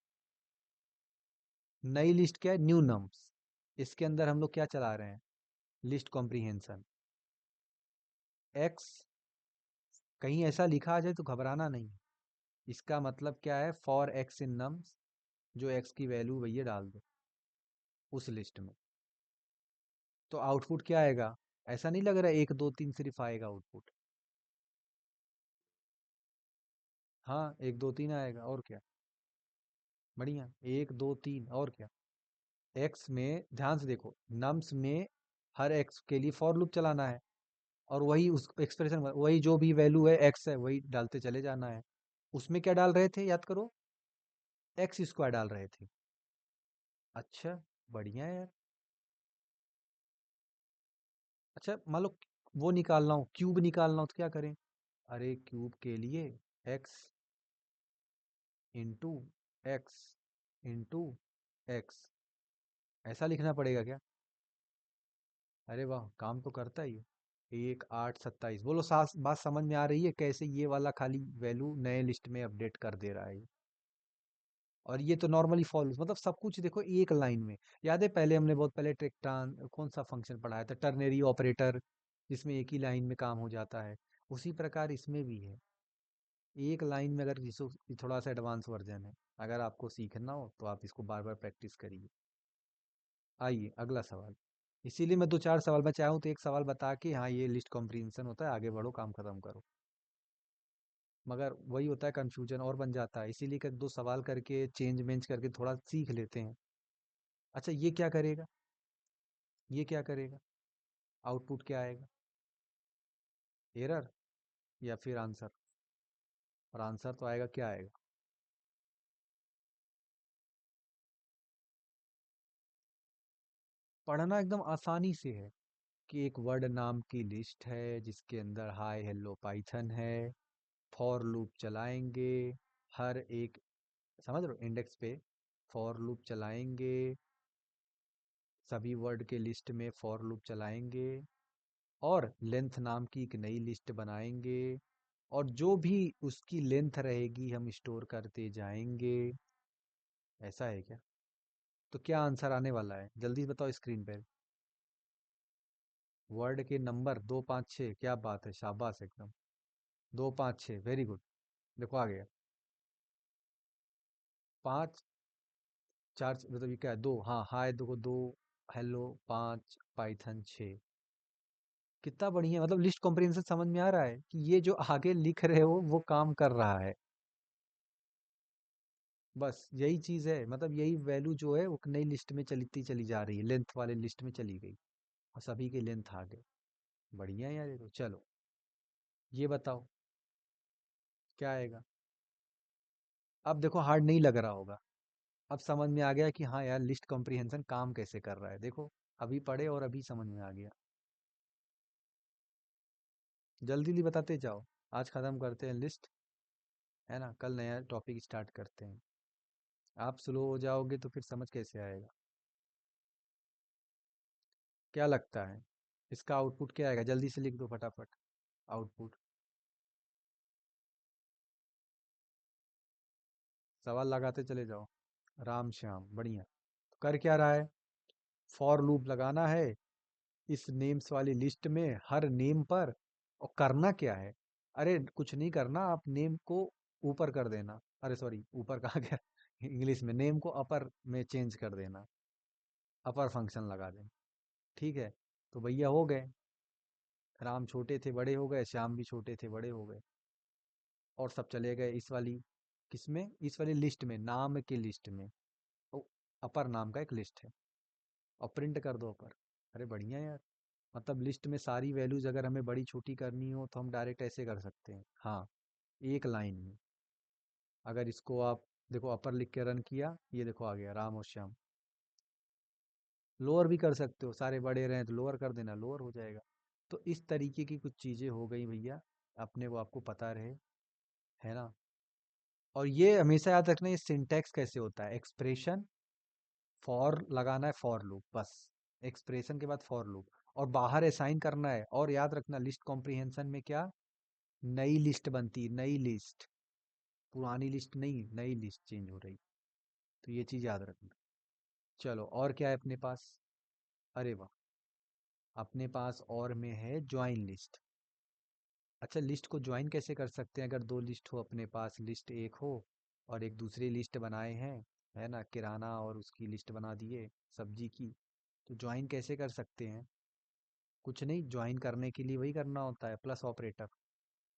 नई लिस्ट क्या है, न्यू नम्स। इसके अंदर हम लोग क्या चला रहे हैं, लिस्ट कॉम्प्रिहेंशन। एक्स, कहीं ऐसा लिखा आ जाए तो घबराना नहीं, इसका मतलब क्या है, फॉर एक्स इन नम्स, जो एक्स की वैल्यू भैया डाल दो उस लिस्ट में। तो आउटपुट क्या आएगा, ऐसा नहीं लग रहा है 1 2 3 सिर्फ आएगा आउटपुट। हाँ 1 2 3 आएगा, और क्या, बढ़िया, 1 2 3, और क्या। एक्स में ध्यान से देखो, नम्स में हर एक्स के लिए फॉर लूप चलाना है, और वही उस एक्सप्रेशन, वही जो भी वैल्यू है एक्स है वही डालते चले जाना है। उसमें क्या डाल रहे थे, याद करो, एक्स स्क्वायर डाल रहे थे। अच्छा, बढ़िया है यार। अच्छा मान लो वो निकालना हो, क्यूब निकालना हो, तो क्या करें, अरे क्यूब के लिए x into x into x, ऐसा लिखना पड़ेगा क्या। अरे वाह, काम तो करता ही है। 1 8 27, बोलो, सास बात समझ में आ रही है कैसे ये वाला खाली वैल्यू नए लिस्ट में अपडेट कर दे रहा है। और ये तो नॉर्मली फॉलो, मतलब सब कुछ देखो एक लाइन में। याद है पहले हमने बहुत पहले ट्रिक्टान कौन सा फंक्शन पढ़ाया था, टर्नरी ऑपरेटर, जिसमें एक ही लाइन में काम हो जाता है। उसी प्रकार इसमें भी है, एक लाइन में। अगर जिसको, ये थोड़ा सा एडवांस वर्जन है, अगर आपको सीखना हो तो आप इसको बार बार प्रैक्टिस करिए। आइए अगला सवाल। इसीलिए मैं 2 4 सवाल मैं चाहूँ तो एक सवाल बता के, हाँ ये लिस्ट कॉम्प्रिहेंशन होता है, आगे बढ़ो, काम खत्म करो। मगर वही होता है, कंफ्यूजन और बन जाता है, इसीलिए कि 2 सवाल करके चेंज मेंज करके थोड़ा सीख लेते हैं। अच्छा ये क्या करेगा, ये क्या करेगा, आउटपुट क्या आएगा, एरर या फिर आंसर। और आंसर तो आएगा, क्या आएगा, पढ़ना एकदम आसानी से है, कि एक वर्ड नाम की लिस्ट है जिसके अंदर हाय हेलो पाइथन है, फॉर लूप चलाएंगे, हर एक, समझ लो, इंडेक्स पे फॉर लूप चलाएंगे, सभी वर्ड के लिस्ट में फॉर लूप चलाएंगे, और लेंथ नाम की एक नई लिस्ट बनाएंगे, और जो भी उसकी लेंथ रहेगी हम स्टोर करते जाएंगे। ऐसा है क्या, तो क्या आंसर आने वाला है, जल्दी से बताओ स्क्रीन पे। वर्ड के नंबर 2 5 6, क्या बात है, शाबाश एकदम, 2 5 6, वेरी गुड। देखो आ गया, 5 4, मतलब ये क्या है, 2, हाँ, हाय देखो 2, हेलो 5 पाइथन 6। कितना बढ़िया, मतलब लिस्ट कॉम्प्रिहेंशन समझ में आ रहा है कि ये जो आगे लिख रहे हो वो काम कर रहा है। बस यही चीज है, मतलब यही वैल्यू जो है वो नई लिस्ट में चलती चली जा रही है, लेंथ वाले लिस्ट में चली गई और सभी के लेंथ आ गए। बढ़िया है यार ये तो। चलो ये बताओ क्या आएगा। अब देखो हार्ड नहीं लग रहा होगा। अब समझ में आ गया कि हाँ यार लिस्ट कॉम्प्रिहेंशन काम कैसे कर रहा है, देखो अभी पढ़े और अभी समझ में आ गया। जल्दी जल्दी बताते जाओ, आज खत्म करते हैं लिस्ट, है ना, कल नया टॉपिक स्टार्ट करते हैं। आप स्लो हो जाओगे तो फिर समझ कैसे आएगा। क्या लगता है इसका आउटपुट क्या आएगा, जल्दी से लिख दो फटाफट। आउटपुट, सवाल लगाते चले जाओ। राम श्याम, बढ़िया। तो कर क्या रहा है, फॉर लूप लगाना है इस नेम्स वाली लिस्ट में हर नेम पर। और करना क्या है, अरे कुछ नहीं करना, आप नेम को ऊपर कर देना, अरे सॉरी ऊपर कहा गया इंग्लिश में नेम को अपर में चेंज कर देना, अपर फंक्शन लगा देना। ठीक है, तो भैया हो गए, राम छोटे थे बड़े हो गए, श्याम भी छोटे थे बड़े हो गए, और सब चले गए इस वाली, किसमें, इस वाली लिस्ट में, नाम की लिस्ट में। तो अपर नाम का एक लिस्ट है, और प्रिंट कर दो अपर। अरे बढ़िया यार, मतलब लिस्ट में सारी वैल्यूज अगर हमें बड़ी छोटी करनी हो तो हम डायरेक्ट ऐसे कर सकते हैं, हाँ, एक लाइन में। अगर इसको आप देखो अपर लिख के रन किया, ये देखो आ गया राम और श्याम। लोअर भी कर सकते हो, सारे बड़े रहे तो लोअर कर देना, लोअर हो जाएगा। तो इस तरीके की कुछ चीजें हो गई भैया, अपने वो आपको पता रहे, है ना। और ये हमेशा याद रखना, ये सिंटैक्स कैसे होता है, एक्सप्रेशन, फॉर लगाना है, फॉर लूप बस, एक्सप्रेशन के बाद फॉर लूप, और बाहर असाइन करना है। और याद रखना लिस्ट कॉम्प्रिहेंशन में क्या, नई लिस्ट बनती है, नई लिस्ट, पुरानी लिस्ट नहीं, नई लिस्ट चेंज हो रही। तो ये चीज याद रखना। चलो और क्या है अपने पास, अरे वाह, अपने पास और में है ज्वाइन लिस्ट। अच्छा लिस्ट को ज्वाइन कैसे कर सकते हैं, अगर दो लिस्ट हो अपने पास, लिस्ट एक हो और एक दूसरी लिस्ट बनाए हैं, है ना, किराना और उसकी लिस्ट बना दिए, सब्जी की, तो ज्वाइन कैसे कर सकते हैं। कुछ नहीं, ज्वाइन करने के लिए वही करना होता है, प्लस ऑपरेटर।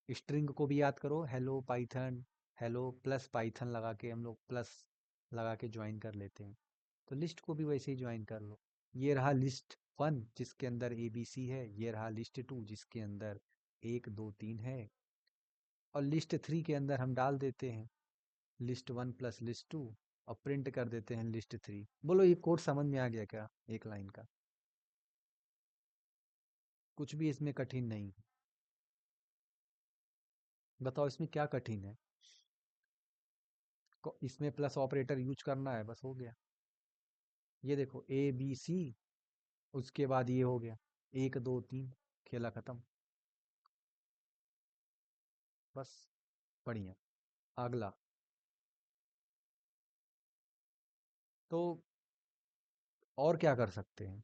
स्ट्रिंग को भी याद करो, hello Python, hello plus Python लगा के हम लोग प्लस लगा के ज्वाइन कर लेते हैं। तो लिस्ट को भी वैसे ही ज्वाइन कर लो। ये रहा लिस्ट वन जिसके अंदर ए बी सी है, ये रहा लिस्ट टू जिसके अंदर एक दो तीन है, और लिस्ट थ्री के अंदर हम डाल देते हैं list one plus list two, और प्रिंट कर देते हैं लिस्ट थ्री। बोलो ये कोड समझ में आ गया क्या, एक लाइन का। कुछ भी इसमें कठिन नहीं। बताओ इसमें क्या कठिन है, इसमें प्लस ऑपरेटर यूज करना है, बस हो गया। ये देखो ए बी सी, उसके बाद ये हो गया एक दो तीन, खेला खत्म, बस। बढ़िया। अगला, तो और क्या कर सकते हैं,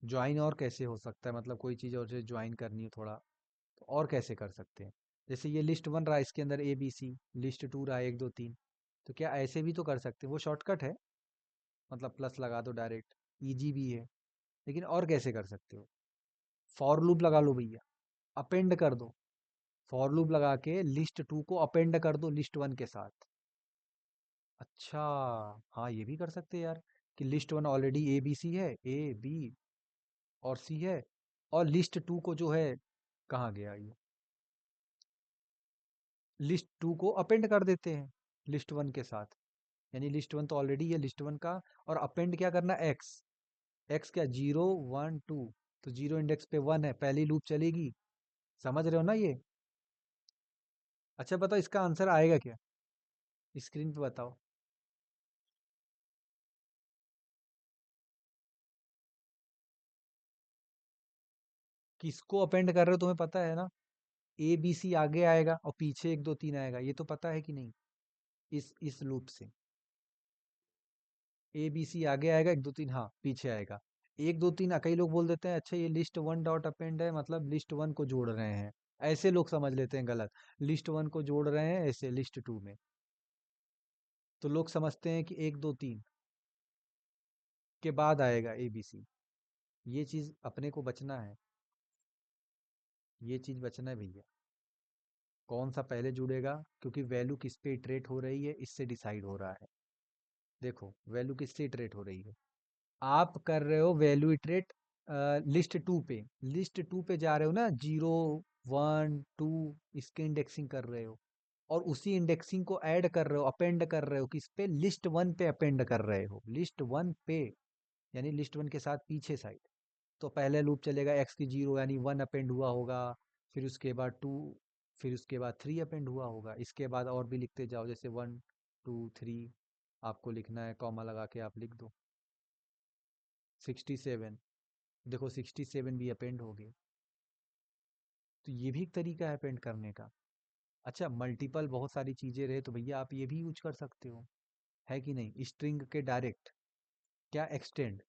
ज्वाइन और कैसे हो सकता है, मतलब कोई चीज़ और से ज्वाइन करनी हो थोड़ा, तो और कैसे कर सकते हैं। जैसे ये लिस्ट वन रहा, इसके अंदर A B C, list two रहा एक दो तीन, तो क्या ऐसे भी तो कर सकते हैं, वो शॉर्टकट है, मतलब प्लस लगा दो डायरेक्ट, इजी भी है। लेकिन और कैसे कर सकते हो, फॉर लूप लगा लो भैया, अपेंड कर दो, फॉर लूप लगा के लिस्ट टू को अपेंड कर दो लिस्ट वन के साथ। अच्छा, हाँ ये भी कर सकते हैं यार, कि list one already A B C है, ए बी और सी है, और लिस्ट टू को जो है, कहाँ गया ये, लिस्ट टू को अपेंड कर देते हैं लिस्ट वन के साथ। यानी लिस्ट वन तो ऑलरेडी है लिस्ट वन का, और अपेंड क्या करना, एक्स, एक्स क्या, जीरो वन टू, तो जीरो इंडेक्स पे वन है, पहली लूप चलेगी। समझ रहे हो ना ये। अच्छा बताओ इसका आंसर आएगा क्या, स्क्रीन पे बताओ। किसको अपेंड कर रहे हो तुम्हें पता है ना, ए बी सी आगे आएगा और पीछे एक दो तीन आएगा, ये तो पता है कि नहीं, इस लूप से ए बी सी आगे आएगा, एक दो तीन हाँ पीछे आएगा। एक दो तीन कई लोग बोल देते हैं अच्छा ये लिस्ट वन डॉट अपेंड है, मतलब लिस्ट वन को जोड़ रहे हैं, ऐसे लोग समझ लेते हैं गलत। लिस्ट वन को जोड़ रहे हैं ऐसे लिस्ट टू में, तो लोग समझते हैं कि एक दो तीन, के बाद आएगा ABC। ये चीज अपने को बचना है, ये चीज बचना है भैया। कौन सा पहले जुड़ेगा, क्योंकि वैल्यू किस पे इटरेट हो रही है इससे डिसाइड हो रहा है। देखो वैल्यू किससे इटरेट हो रही है, आप कर रहे हो वैल्यू इटरेट लिस्ट टू पे, लिस्ट टू पे जा रहे हो ना, 0 1 2 इसके इंडेक्सिंग कर रहे हो, और उसी इंडेक्सिंग को ऐड कर रहे हो, अपेंड कर रहे हो, किस पे, लिस्ट वन पे अपेंड कर रहे हो, लिस्ट वन पे, यानी लिस्ट वन के साथ पीछे साइड। तो पहले लूप चलेगा एक्स की 0 यानी 1 अपेंड हुआ होगा, फिर उसके बाद 2, फिर उसके बाद 3 अपेंड हुआ होगा, इसके बाद और भी लिखते जाओ, जैसे 1 2 3 आपको लिखना है, कॉमा लगा के आप लिख दो। 67, देखो 67 भी अपेंड हो गए। तो ये भी एक तरीका है अपेंड करने का। अच्छा मल्टीपल बहुत सारी चीजें रहे तो भैया आप ये भी यूज कर सकते हो, है कि नहीं, स्ट्रिंग के डायरेक्ट क्या एक्सटेंड,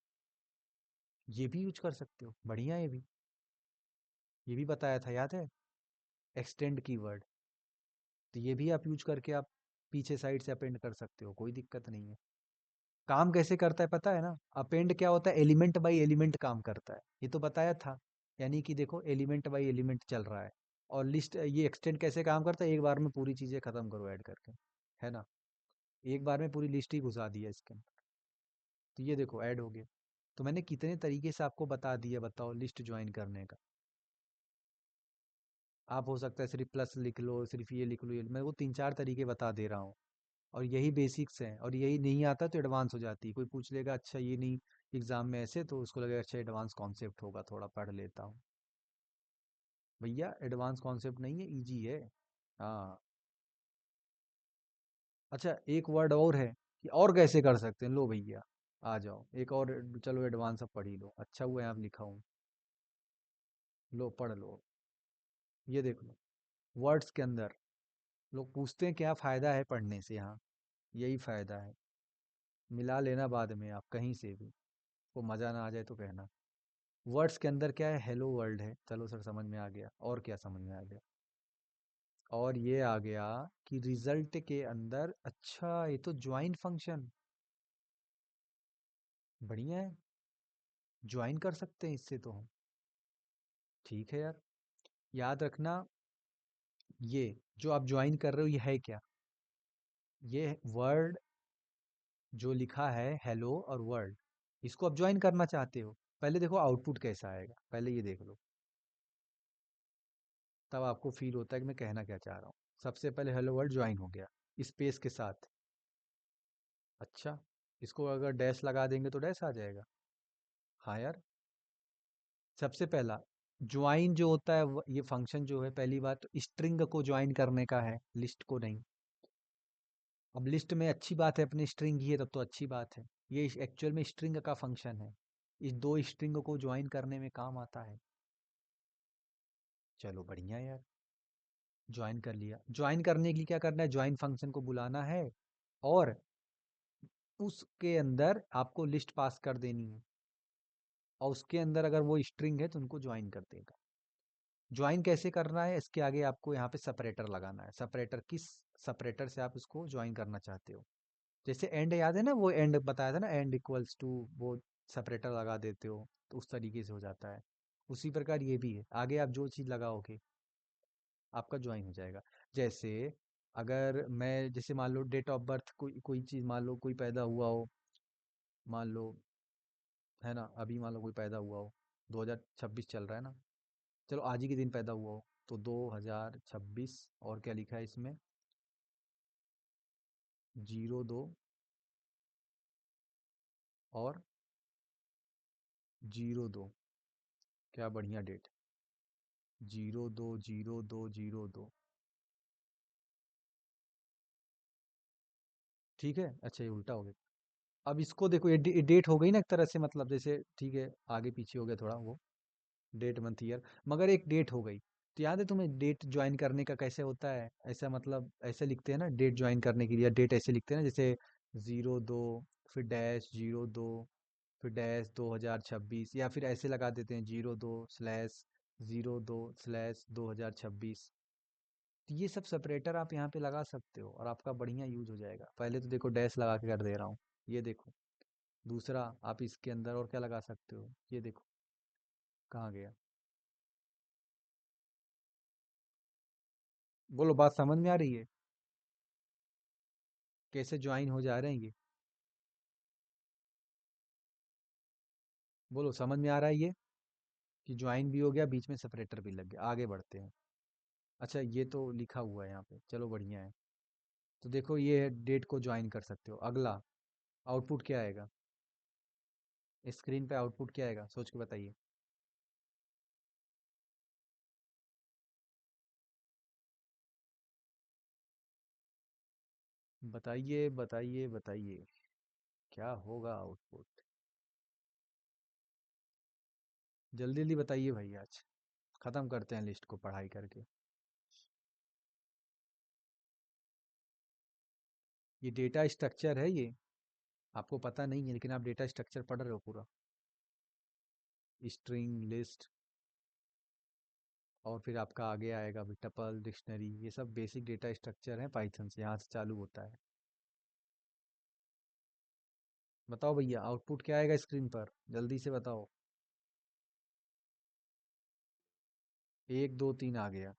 ये भी यूज कर सकते हो, बढ़िया है ये भी बताया था याद है, एक्सटेंड कीवर्ड। तो ये भी आप यूज करके आप पीछे साइड से अपेंड कर सकते हो, कोई दिक्कत नहीं है। काम कैसे करता है पता है ना, अपेंड क्या होता है, एलिमेंट बाय एलिमेंट काम करता है, ये तो बताया था। यानी कि देखो एलिमेंट बाय एलिमेंट चल रहा है। और लिस्ट ये एक्सटेंड कैसे काम करता है, एक बार में पूरी चीजें खत्म करो ऐड करके, है ना, एक बार में पूरी लिस्ट ही घुसा दी है इसके अंदर। तो ये देखो ऐड हो गया। तो मैंने कितने तरीके से आपको बता दिया, बताओ लिस्ट ज्वाइन करने का। आप हो सकता है सिर्फ प्लस लिख लो, सिर्फ ये लिख लो, ये मैं वो 3 4 तरीके बता दे रहा हूँ। और यही बेसिक्स हैं, और यही नहीं आता तो एडवांस हो जाती है। कोई पूछ लेगा अच्छा ये नहीं एग्जाम में ऐसे, तो उसको लगेगा अच्छा एडवांस कॉन्सेप्ट होगा, थोड़ा पढ़ लेता हूँ। भैया एडवांस कॉन्सेप्ट नहीं है, इजी है। हाँ। अच्छा एक वर्ड और है कि और कैसे कर सकते हैं, लो भैया आ जाओ एक और, चलो एडवांस अब पढ़ ही लो, अच्छा हुआ यहाँ लिखा हूँ, लो पढ़ लो। ये देख लो, वर्ड्स के अंदर लोग पूछते हैं क्या फ़ायदा है पढ़ने से, यहाँ यही फ़ायदा है। मिला लेना बाद में आप कहीं से भी, वो मज़ा ना आ जाए तो कहना। वर्ड्स के अंदर क्या है, हेलो वर्ल्ड है, चलो सर समझ में आ गया, और क्या समझ में आ गया, और ये आ गया कि रिजल्ट के अंदर, अच्छा ये तो ज्वाइन फंक्शन, बढ़िया है, ज्वाइन कर सकते हैं इससे तो हम। ठीक है यार, याद रखना, ये जो आप ज्वाइन कर रहे हो ये है क्या, ये वर्ड जो लिखा है हेलो और वर्ल्ड, इसको आप ज्वाइन करना चाहते हो। पहले देखो आउटपुट कैसा आएगा, पहले ये देख लो, तब आपको फील होता है कि मैं कहना क्या चाह रहा हूँ। सबसे पहले हेलो वर्ल्ड ज्वाइन हो गया स्पेस के साथ। अच्छा, इसको अगर डैश लगा देंगे तो डैश आ जाएगा। हाँ यार, सबसे पहला ज्वाइन जो होता है ये फंक्शन जो है, पहली बात तो स्ट्रिंग को ज्वाइन करने का है, लिस्ट को नहीं। अब लिस्ट में अच्छी बात है अपनी स्ट्रिंग ही है, तब तो अच्छी बात है। ये एक्चुअल में स्ट्रिंग का फंक्शन है, इस दो स्ट्रिंग को ज्वाइन करने में काम आता है। चलो बढ़िया यार, ज्वाइन कर लिया। ज्वाइन करने के लिए क्या करना है, ज्वाइन फंक्शन को बुलाना है, और उसके अंदर आपको लिस्ट पास कर देनी है, और उसके अंदर अगर वो स्ट्रिंग है तो उनको ज्वाइन कर देगा। ज्वाइन कैसे करना है, इसके आगे आपको यहाँ पे सेपरेटर लगाना है। सेपरेटर किस सेपरेटर से आप इसको ज्वाइन करना चाहते हो, जैसे एंड याद है ना, वो एंड बताया था ना, एंड इक्वल्स टू, वो सेपरेटर लगा देते हो तो उस तरीके से हो जाता है। उसी प्रकार ये भी है, आगे आप जो चीज़ लगाओगे आपका ज्वाइन हो जाएगा। जैसे अगर मैं, जैसे मान लो डेट ऑफ बर्थ, कोई कोई चीज़ मान लो कोई पैदा हुआ हो, मान लो, है ना, अभी मान लो कोई पैदा हुआ हो, 2026 चल रहा है ना, चलो आज ही के दिन पैदा हुआ हो, तो 2026, और क्या लिखा है इसमें, 02 और 02, क्या बढ़िया डेट, 02 02 02। ठीक है, अच्छा ये उल्टा हो गया। अब इसको देखो, ये डेट हो गई ना एक तरह से, मतलब जैसे ठीक है आगे पीछे हो गया थोड़ा वो, डेट मंथ ईयर, मगर एक डेट हो गई। तो याद है तुम्हें डेट ज्वाइन करने का कैसे होता है, ऐसा मतलब ऐसे लिखते हैं ना डेट ज्वाइन करने के लिए, डेट ऐसे लिखते हैं ना, जैसे 02, फिर डैश 02, फिर डैश 2026, या फिर ऐसे लगा देते हैं 02/02/2026। तो ये सब सेपरेटर आप यहाँ पे लगा सकते हो, और आपका बढ़िया यूज हो जाएगा। पहले तो देखो डैश लगा के कर दे रहा हूँ, ये देखो दूसरा आप इसके अंदर और क्या लगा सकते हो, ये देखो कहाँ गया। बोलो, बात समझ में आ रही है? कैसे ज्वाइन हो जा रहे हैं ये? बोलो, समझ में आ रहा है ये? कि ज्वाइन भी हो गया, बीच में सेपरेटर भी लग गया। आगे बढ़ते हैं। अच्छा, ये तो लिखा हुआ है यहाँ पे, चलो बढ़िया है। तो देखो, ये डेट को ज्वाइन कर सकते हो। अगला आउटपुट क्या आएगा? स्क्रीन पे आउटपुट क्या आएगा, सोच के बताइए। बताइए बताइए बताइए, क्या होगा आउटपुट? जल्दी जल्दी बताइए भाई, आज खत्म करते हैं लिस्ट को पढ़ाई करके। ये डेटा स्ट्रक्चर है ये। आपको पता नहीं है, लेकिन आप डेटा स्ट्रक्चर पढ़ रहे हो पूरा। स्ट्रिंग, लिस्ट, और फिर आपका आगे आएगा अभी टपल, डिक्शनरी। ये सब बेसिक डेटा स्ट्रक्चर है पाइथन से, यहाँ से चालू होता है। बताओ भैया, आउटपुट क्या आएगा स्क्रीन पर, जल्दी से बताओ। 1 2 3 आ गया।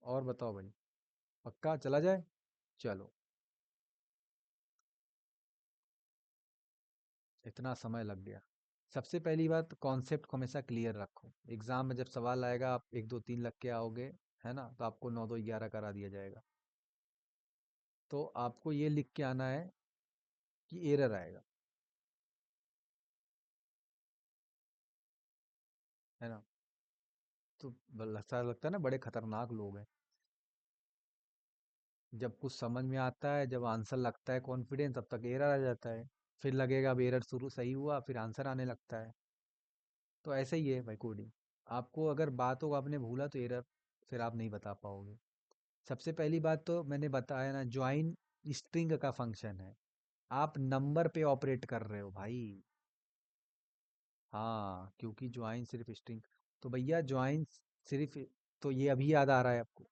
और बताओ भाई, पक्का चला जाए? चलो। इतना समय लग गया। सबसे पहली बात, कॉन्सेप्ट को हमेशा क्लियर रखो। एग्जाम में जब सवाल आएगा, आप 1 2 3 लग के आओगे, है ना, तो आपको 9 2 11 करा दिया जाएगा। तो आपको ये लिख के आना है कि एरर आएगा, है ना। तो ऐसा लगता है ना, बड़े खतरनाक लोग हैं। जब कुछ समझ में आता है, जब आंसर लगता है कॉन्फिडेंस, तब तक एरर आ जाता है। फिर लगेगा अब एरर शुरू सही हुआ, फिर आंसर आने लगता है। तो ऐसे ही है भाई कोडिंग। आपको अगर बातों को आपने भूला तो एरर फिर आप नहीं बता पाओगे। सबसे पहली बात तो मैंने बताया ना, ज्वाइन स्ट्रिंग का फंक्शन है। आप नंबर पे ऑपरेट कर रहे हो भाई। हाँ, क्योंकि ज्वाइन सिर्फ स्ट्रिंग। तो भैया ज्वाइन सिर्फ, तो ये अभी याद आ रहा है आपको?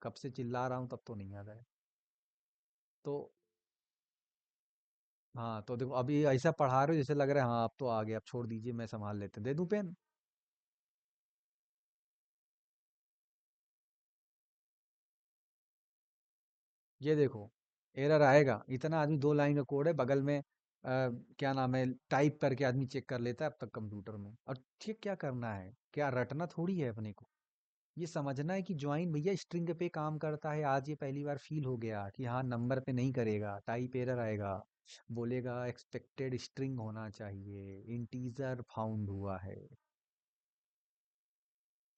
कब से चिल्ला रहा हूँ तब तो नहीं याद आया। तो हाँ, तो देखो अभी ऐसा पढ़ा रहे हो जैसे लग रहा है हाँ अब तो आ गया, अब छोड़ दीजिए मैं संभाल लेते हैं, दे दूं पेन? ये देखो, एरर आएगा। इतना आदमी 2 लाइन का कोड है, बगल में क्या नाम है, टाइप करके आदमी चेक कर लेता है अब तक कंप्यूटर में। और चेक क्या करना है, क्या रटना थोड़ी है अपने को। ये समझना है कि ज्वाइन भैया स्ट्रिंग पे काम करता है। आज ये पहली बार फील हो गया कि हाँ, नंबर पे नहीं करेगा, टाइप एरर आएगा। बोलेगा एक्सपेक्टेड स्ट्रिंग होना चाहिए, इंटीजर फाउंड हुआ है।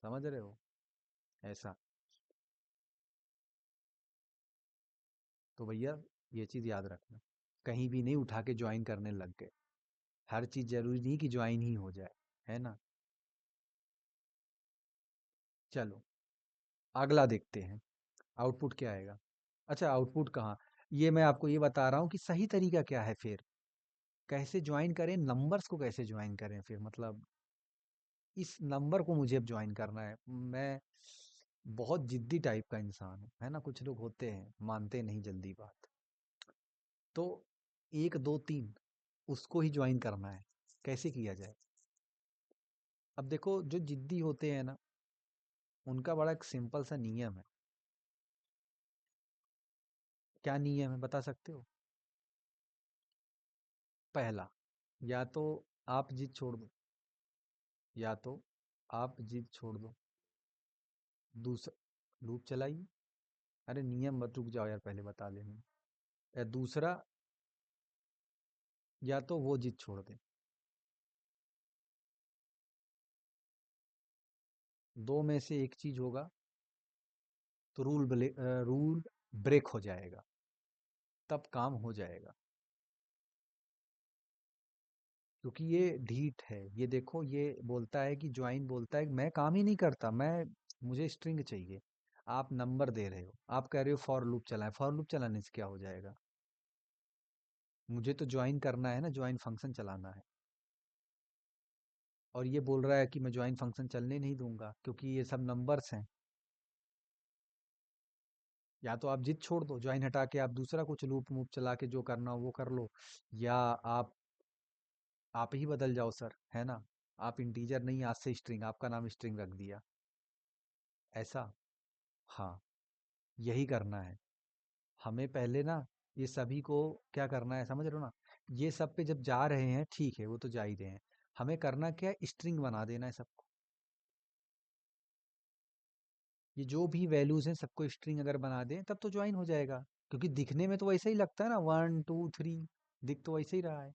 समझ रहे हो? ऐसा। तो भैया, ये चीज याद रखना, कहीं भी नहीं उठा के ज्वाइन करने लग गए। हर चीज जरूरी नहीं कि ज्वाइन ही हो जाए, है ना। चलो, अगला देखते हैं, आउटपुट क्या आएगा। अच्छा, आउटपुट कहाँ, ये मैं आपको ये बता रहा हूँ कि सही तरीका क्या है फिर। कैसे ज्वाइन करें, नंबर्स को कैसे ज्वाइन करें फिर, मतलब इस नंबर को मुझे अब ज्वाइन करना है। मैं बहुत जिद्दी टाइप का इंसान हूँ, है ना। कुछ लोग होते हैं मानते नहीं जल्दी बात। तो 1 2 3 उसको ही ज्वाइन करना है। कैसे किया जाए? अब देखो, जो जिद्दी होते हैं ना, उनका बड़ा एक सिंपल सा नियम है। क्या नियम है, बता सकते हो? पहला, या तो आप जिद छोड़ दो, या तो आप जिद छोड़ दो। दूसरा, लूप चलाइए। अरे नियम मत, रुक जाओ यार, पहले बता देना। या दूसरा, या तो वो जिद छोड़ दे। दो में से एक चीज होगा। तो रूल ब्रेक हो जाएगा, तब काम हो जाएगा। क्योंकि ये ढीठ है। ये देखो, ये बोलता है कि ज्वाइन बोलता है कि मैं काम ही नहीं करता, मैं मुझे स्ट्रिंग चाहिए। आप नंबर दे रहे हो, आप कह रहे हो फॉर लूप चलाएं। फॉर लूप चलाने से क्या हो जाएगा? मुझे तो ज्वाइन करना है ना, ज्वाइन फंक्शन चलाना है। और ये बोल रहा है कि मैं ज्वाइन फंक्शन चलने नहीं दूंगा, क्योंकि ये सब नंबर्स हैं। या तो आप जिद छोड़ दो, ज्वाइन हटा के आप दूसरा कुछ लूप मूप चला के जो करना हो वो कर लो। या आप आप ही बदल जाओ सर, है ना? आप इंटीजर नहीं, आज से स्ट्रिंग, आपका नाम स्ट्रिंग रख दिया, ऐसा। हाँ, यही करना है हमें पहले ना। ये सभी को क्या करना है, समझ रहे हो ना? ये सब पे जब जा रहे हैं, ठीक है, वो तो जा ही रहे हैं। हमें करना क्या है, स्ट्रिंग बना देना है सबको। ये जो भी वैल्यूज हैं सबको स्ट्रिंग अगर बना दें तब तो ज्वाइन हो जाएगा। क्योंकि दिखने में तो वैसे ही लगता है ना, 1 2 3, दिख तो वैसे ही रहा है।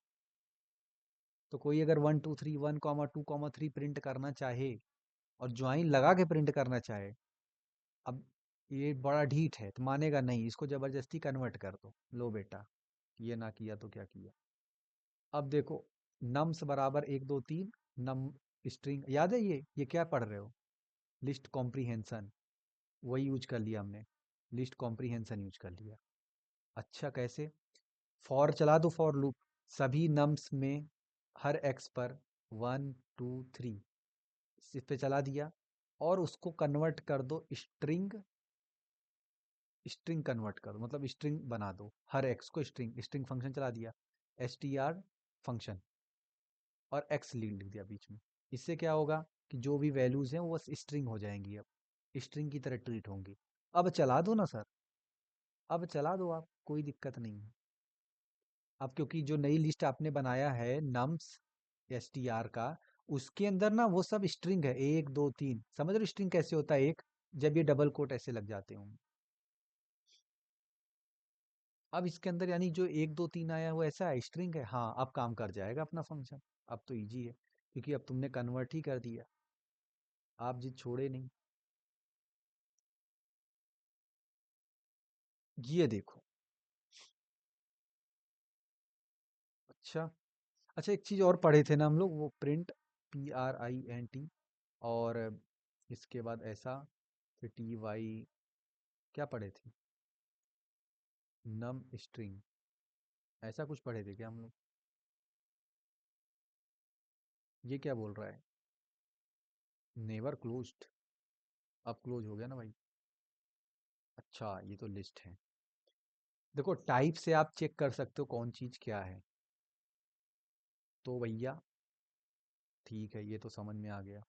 तो कोई अगर 1 2 3, 1 2 3 प्रिंट करना चाहे और ज्वाइन लगा के प्रिंट करना चाहे, अब ये बड़ा ढीठ है तो मानेगा नहीं, इसको जबरदस्ती कन्वर्ट कर दो। लो बेटा, ये ना किया तो क्या किया। अब देखो, नम्स बराबर 1 2 3, नम स्ट्रिंग याद है, ये क्या पढ़ रहे हो? लिस्ट कॉम्प्रीहेंशन, वही यूज कर लिया हमने। लिस्ट कॉम्प्रीहेंशन यूज कर लिया। अच्छा, कैसे? फॉर चला दो, फॉर लूप, सभी नम्स में हर एक्स पर 1 2 3, इस पे चला दिया। और उसको कन्वर्ट कर दो स्ट्रिंग, स्ट्रिंग कन्वर्ट करो, मतलब स्ट्रिंग बना दो। हर एक्स को स्ट्रिंग, स्ट्रिंग फंक्शन चला दिया, str फंक्शन, और एक्स लिख दिया बीच में। इससे क्या होगा कि जो भी वैल्यूज हैं वो बस स्ट्रिंग हो जाएंगी, अब स्ट्रिंग की तरह ट्रीट होंगी। अब चला दो ना सर, अब चला दो आप, कोई दिक्कत नहीं है। अब क्योंकि जो नई लिस्ट आपने बनाया है नम्स str का, उसके अंदर ना वो सब स्ट्रिंग है, 1 2 3, समझ रहे हो स्ट्रिंग कैसे होता है? एक, जब ये डबल कोट ऐसे लग जाते होंगे। अब इसके अंदर यानी जो 1 2 3 आया वो ऐसा है, स्ट्रिंग है। हाँ, अब काम कर जाएगा अपना फंक्शन। अब तो इजी है, क्योंकि अब तुमने कन्वर्ट ही कर दिया, आप जिद छोड़े नहीं। ये देखो। अच्छा, अच्छा, एक चीज और पढ़े थे ना हम लोग, वो प्रिंट, print, और इसके बाद ऐसा, फिर ty, क्या पढ़े थे? नम स्ट्रिंग, ऐसा कुछ पढ़े थे क्या हम लोग? ये क्या बोल रहा है? नेवर क्लोज्ड, अब क्लोज हो गया ना भाई। अच्छा, ये तो लिस्ट है। देखो, टाइप से आप चेक कर सकते हो कौन चीज क्या है। तो भैया ठीक है, ये तो समझ में आ गया।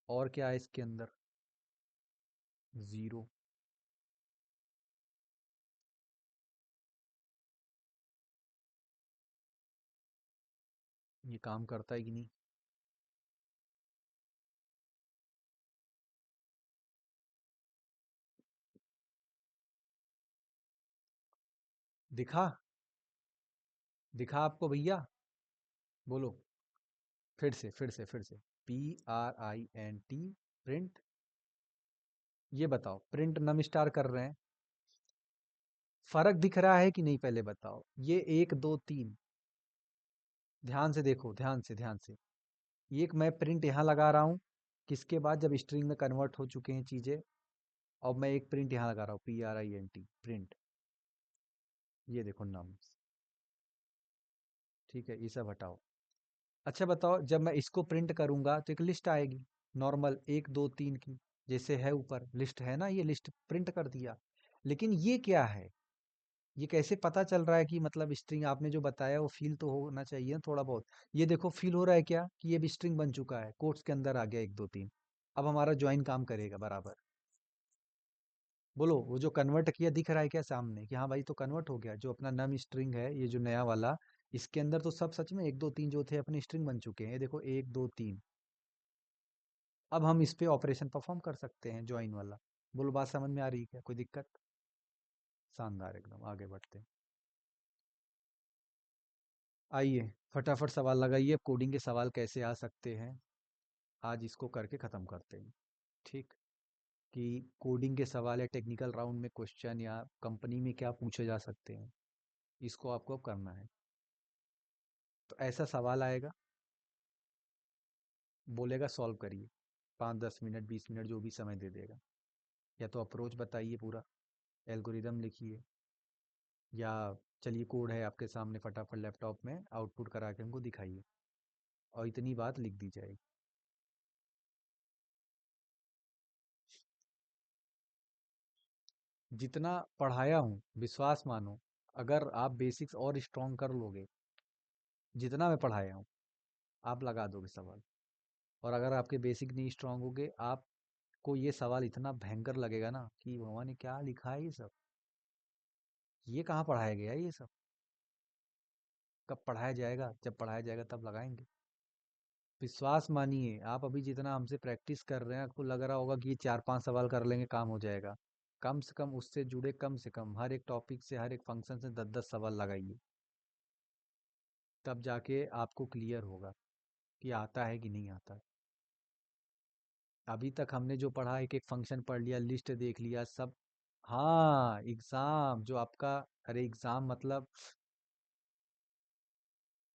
और क्या है इसके अंदर? जीरो। ये काम करता है कि नहीं? दिखा? दिखा आपको भैया? बोलो, फिर से print, प्रिंट। ये बताओ, प्रिंट नम स्टार कर रहे हैं, फर्क दिख रहा है कि नहीं पहले बताओ? ये 1 2 3, ध्यान से देखो, ध्यान से। एक मैं प्रिंट यहाँ लगा रहा हूँ, किसके बाद, जब स्ट्रिंग में कन्वर्ट हो चुके हैं चीजें। और मैं एक प्रिंट यहाँ लगा रहा हूँ, print, प्रिंट। ये देखो नम, ठीक है, ये सब हटाओ। अच्छा बताओ, जब मैं इसको प्रिंट करूंगा तो एक लिस्ट आएगी, नॉर्मल 1 2 3 की, जैसे है ऊपर लिस्ट है ना, ये लिस्ट प्रिंट कर दिया। लेकिन ये क्या है? ये कैसे पता चल रहा है कि मतलब स्ट्रिंग आपने जो बताया वो फील तो होना चाहिए ना थोड़ा बहुत। ये देखो, फील हो रहा है क्या कि ये भी स्ट्रिंग बन चुका है, कोट्स के अंदर आ गया 1 2 3। अब हमारा ज्वाइन काम करेगा बराबर। बोलो, वो जो कन्वर्ट किया दिख रहा है क्या सामने, कि हाँ भाई तो कन्वर्ट हो गया, जो अपना नम स्ट्रिंग है ये जो नया वाला, इसके अंदर तो सब सच में 1 2 3 जो थे अपने स्ट्रिंग बन चुके हैं। ये देखो, 1 2 3। अब हम इस पे ऑपरेशन परफॉर्म कर सकते हैं, ज्वाइन वाला। बोलो, बात समझ में आ रही है क्या? कोई दिक्कत? शानदार, एकदम आगे बढ़ते हैं। आइए, फटाफट सवाल लगाइए, कोडिंग के सवाल कैसे आ सकते हैं, आज इसको करके ख़त्म करते हैं। ठीक, कि कोडिंग के सवाल या टेक्निकल राउंड में क्वेश्चन या कंपनी में क्या पूछे जा सकते हैं, इसको आपको अब करना है। तो ऐसा सवाल आएगा, बोलेगा सॉल्व करिए, 5 10 मिनट 20 मिनट जो भी समय दे देगा। या तो अप्रोच बताइए पूरा, एल्गोरिदम लिखिए, या चलिए कोड है आपके सामने, फटाफट लैपटॉप में आउटपुट करा के हमको दिखाइए, और इतनी बात लिख दी जाएगी। जितना पढ़ाया हूँ, विश्वास मानो, अगर आप बेसिक्स और स्ट्रॉन्ग कर लोगे जितना मैं पढ़ाया हूँ आप लगा दोगे सवाल। और अगर आपके बेसिक नहीं स्ट्रांग होगे, आपको ये सवाल इतना भयंकर लगेगा ना कि भगवान ने क्या लिखा है ये सब, ये कहाँ पढ़ाया गया है ये सब। कब पढ़ाया जाएगा? जब पढ़ाया जाएगा तब लगाएंगे। विश्वास मानिए, आप अभी जितना हमसे प्रैक्टिस कर रहे हैं आपको लग रहा होगा कि ये 4-5 सवाल कर लेंगे काम हो जाएगा। कम से कम उससे जुड़े, कम से कम हर एक टॉपिक से, हर एक फंक्शन से 10-10 सवाल लगाइए। तब जाके आपको क्लियर होगा कि आता है कि नहीं आता है। अभी तक हमने जो पढ़ा, एक एक फंक्शन पढ़ लिया, लिस्ट देख लिया सब। हाँ, एग्जाम जो आपका, अरे एग्जाम मतलब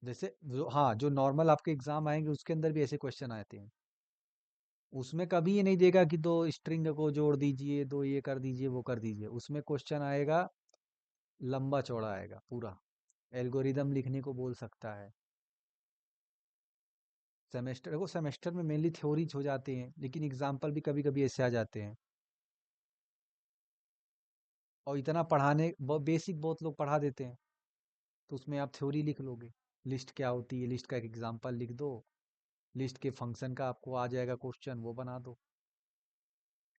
जैसे जो, हाँ, जो नॉर्मल आपके एग्जाम आएंगे उसके अंदर भी ऐसे क्वेश्चन आते हैं। उसमें कभी ये नहीं देगा कि दो स्ट्रिंग को जोड़ दीजिए, दो ये कर दीजिए, वो कर दीजिए। उसमें क्वेश्चन आएगा, लंबा चौड़ा आएगा पूरा, एल्गोरिदम लिखने को बोल सकता है। सेमेस्टर देखो, सेमेस्टर में मेनली थ्योरीज हो जाते हैं, लेकिन एग्जाम्पल भी कभी कभी ऐसे आ जाते हैं। और इतना पढ़ाने, बेसिक बहुत लोग पढ़ा देते हैं, तो उसमें आप थ्योरी लिख लोगे। लिस्ट क्या होती है, लिस्ट का एक एग्जाम्पल लिख दो, लिस्ट के फंक्शन का आपको आ जाएगा क्वेश्चन, वो बना दो।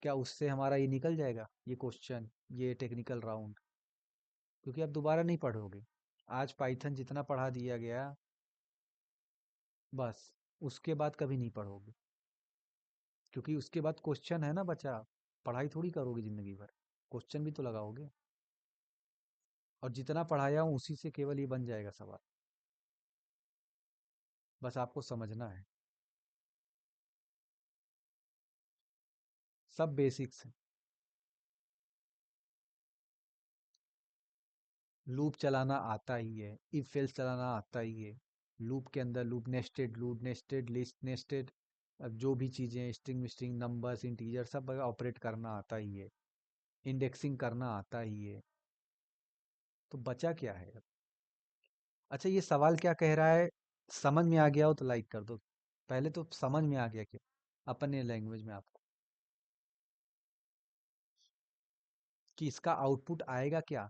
क्या उससे हमारा ये निकल जाएगा, ये क्वेश्चन, ये टेक्निकल राउंड? क्योंकि आप दोबारा नहीं पढ़ोगे। आज पाइथन जितना पढ़ा दिया गया, बस उसके बाद कभी नहीं पढ़ोगे। क्योंकि उसके बाद क्वेश्चन है ना बचा, पढ़ाई थोड़ी करोगे जिंदगी भर, क्वेश्चन भी तो लगाओगे। और जितना पढ़ाया हूँ उसी से केवल ये बन जाएगा सवाल। बस आपको समझना है, सब बेसिक्स है। लूप चलाना आता ही है, इफ एल्स चलाना आता ही है। लूप के अंदर लूप नेस्टेड लिस्ट नेस्टेड, अब जो भी चीजें, स्ट्रिंग स्ट्रिंग नंबर्स इंटीजर सब ऑपरेट करना आता ही है। इंडेक्सिंग करना आता ही है। तो बचा क्या है अब? अच्छा, ये सवाल क्या कह रहा है, समझ में आ गया हो तो लाइक कर दो। पहले तो समझ में आ गया क्या अपने लैंग्वेज में आपको, कि इसका आउटपुट आएगा क्या?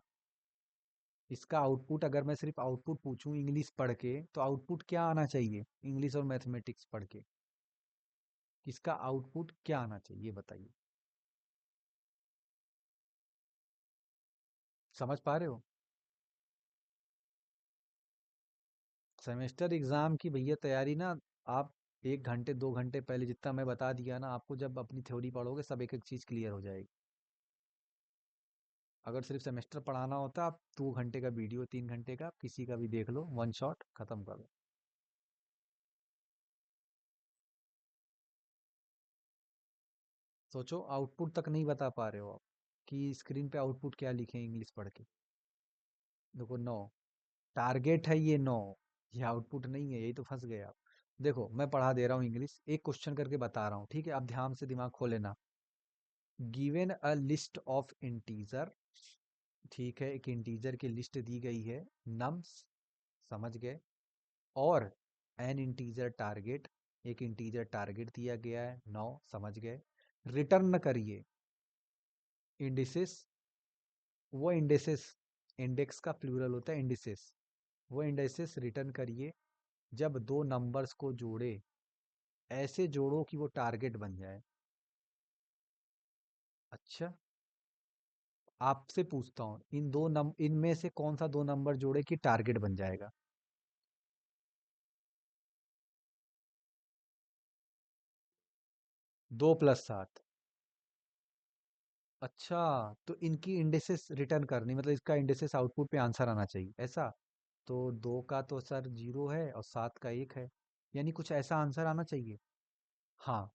इसका आउटपुट, अगर मैं सिर्फ आउटपुट पूछूं इंग्लिश पढ़ के, तो आउटपुट क्या आना चाहिए इंग्लिश और मैथमेटिक्स पढ़ के? इसका आउटपुट क्या आना चाहिए ये बताइए। समझ पा रहे हो? सेमेस्टर एग्जाम की भैया तैयारी ना, आप 1 घंटे 2 घंटे पहले, जितना मैं बता दिया ना आपको, जब अपनी थ्योरी पढ़ोगे सब एक एक चीज क्लियर हो जाएगी। अगर सिर्फ सेमेस्टर पढ़ाना होता, आप 2 घंटे का वीडियो, 3 घंटे का किसी का भी देख लो, वन शॉट खत्म कर दो। सोचो, आउटपुट तक नहीं बता पा रहे हो आप, कि स्क्रीन पे आउटपुट क्या लिखे इंग्लिश पढ़ के। देखो, 9 टारगेट है, ये 9, ये आउटपुट नहीं है, यही तो फंस गए आप। देखो, मैं पढ़ा दे रहा हूँ इंग्लिश, एक क्वेश्चन करके बता रहा हूँ, ठीक है? आप ध्यान से दिमाग खोलेना। Given a list of integer, ठीक है, एक इंटीजर की लिस्ट दी गई है, नम्स, समझ गए? और एन इंटीजर टारगेट, एक इंटीजर टारगेट दिया गया है 9, समझ गए? रिटर्न करिए इंडिसेस, वो इंडेसेस, इंडेक्स का प्लूरल होता है इंडिसेस, वो इंडेसेस रिटर्न करिए जब दो नंबर्स को जोड़े, ऐसे जोड़ो कि वो टारगेट बन जाए। अच्छा, आपसे पूछता हूँ, इनमें से कौन सा दो नंबर जोड़े कि टारगेट बन जाएगा? 2 + 7। अच्छा, तो इनकी इंडेसेस रिटर्न करनी, मतलब इसका इंडेसेस आउटपुट पे आंसर आना चाहिए, ऐसा? तो 2 का तो सर 0 है और 7 का 1 है, यानी कुछ ऐसा आंसर आना चाहिए। हाँ,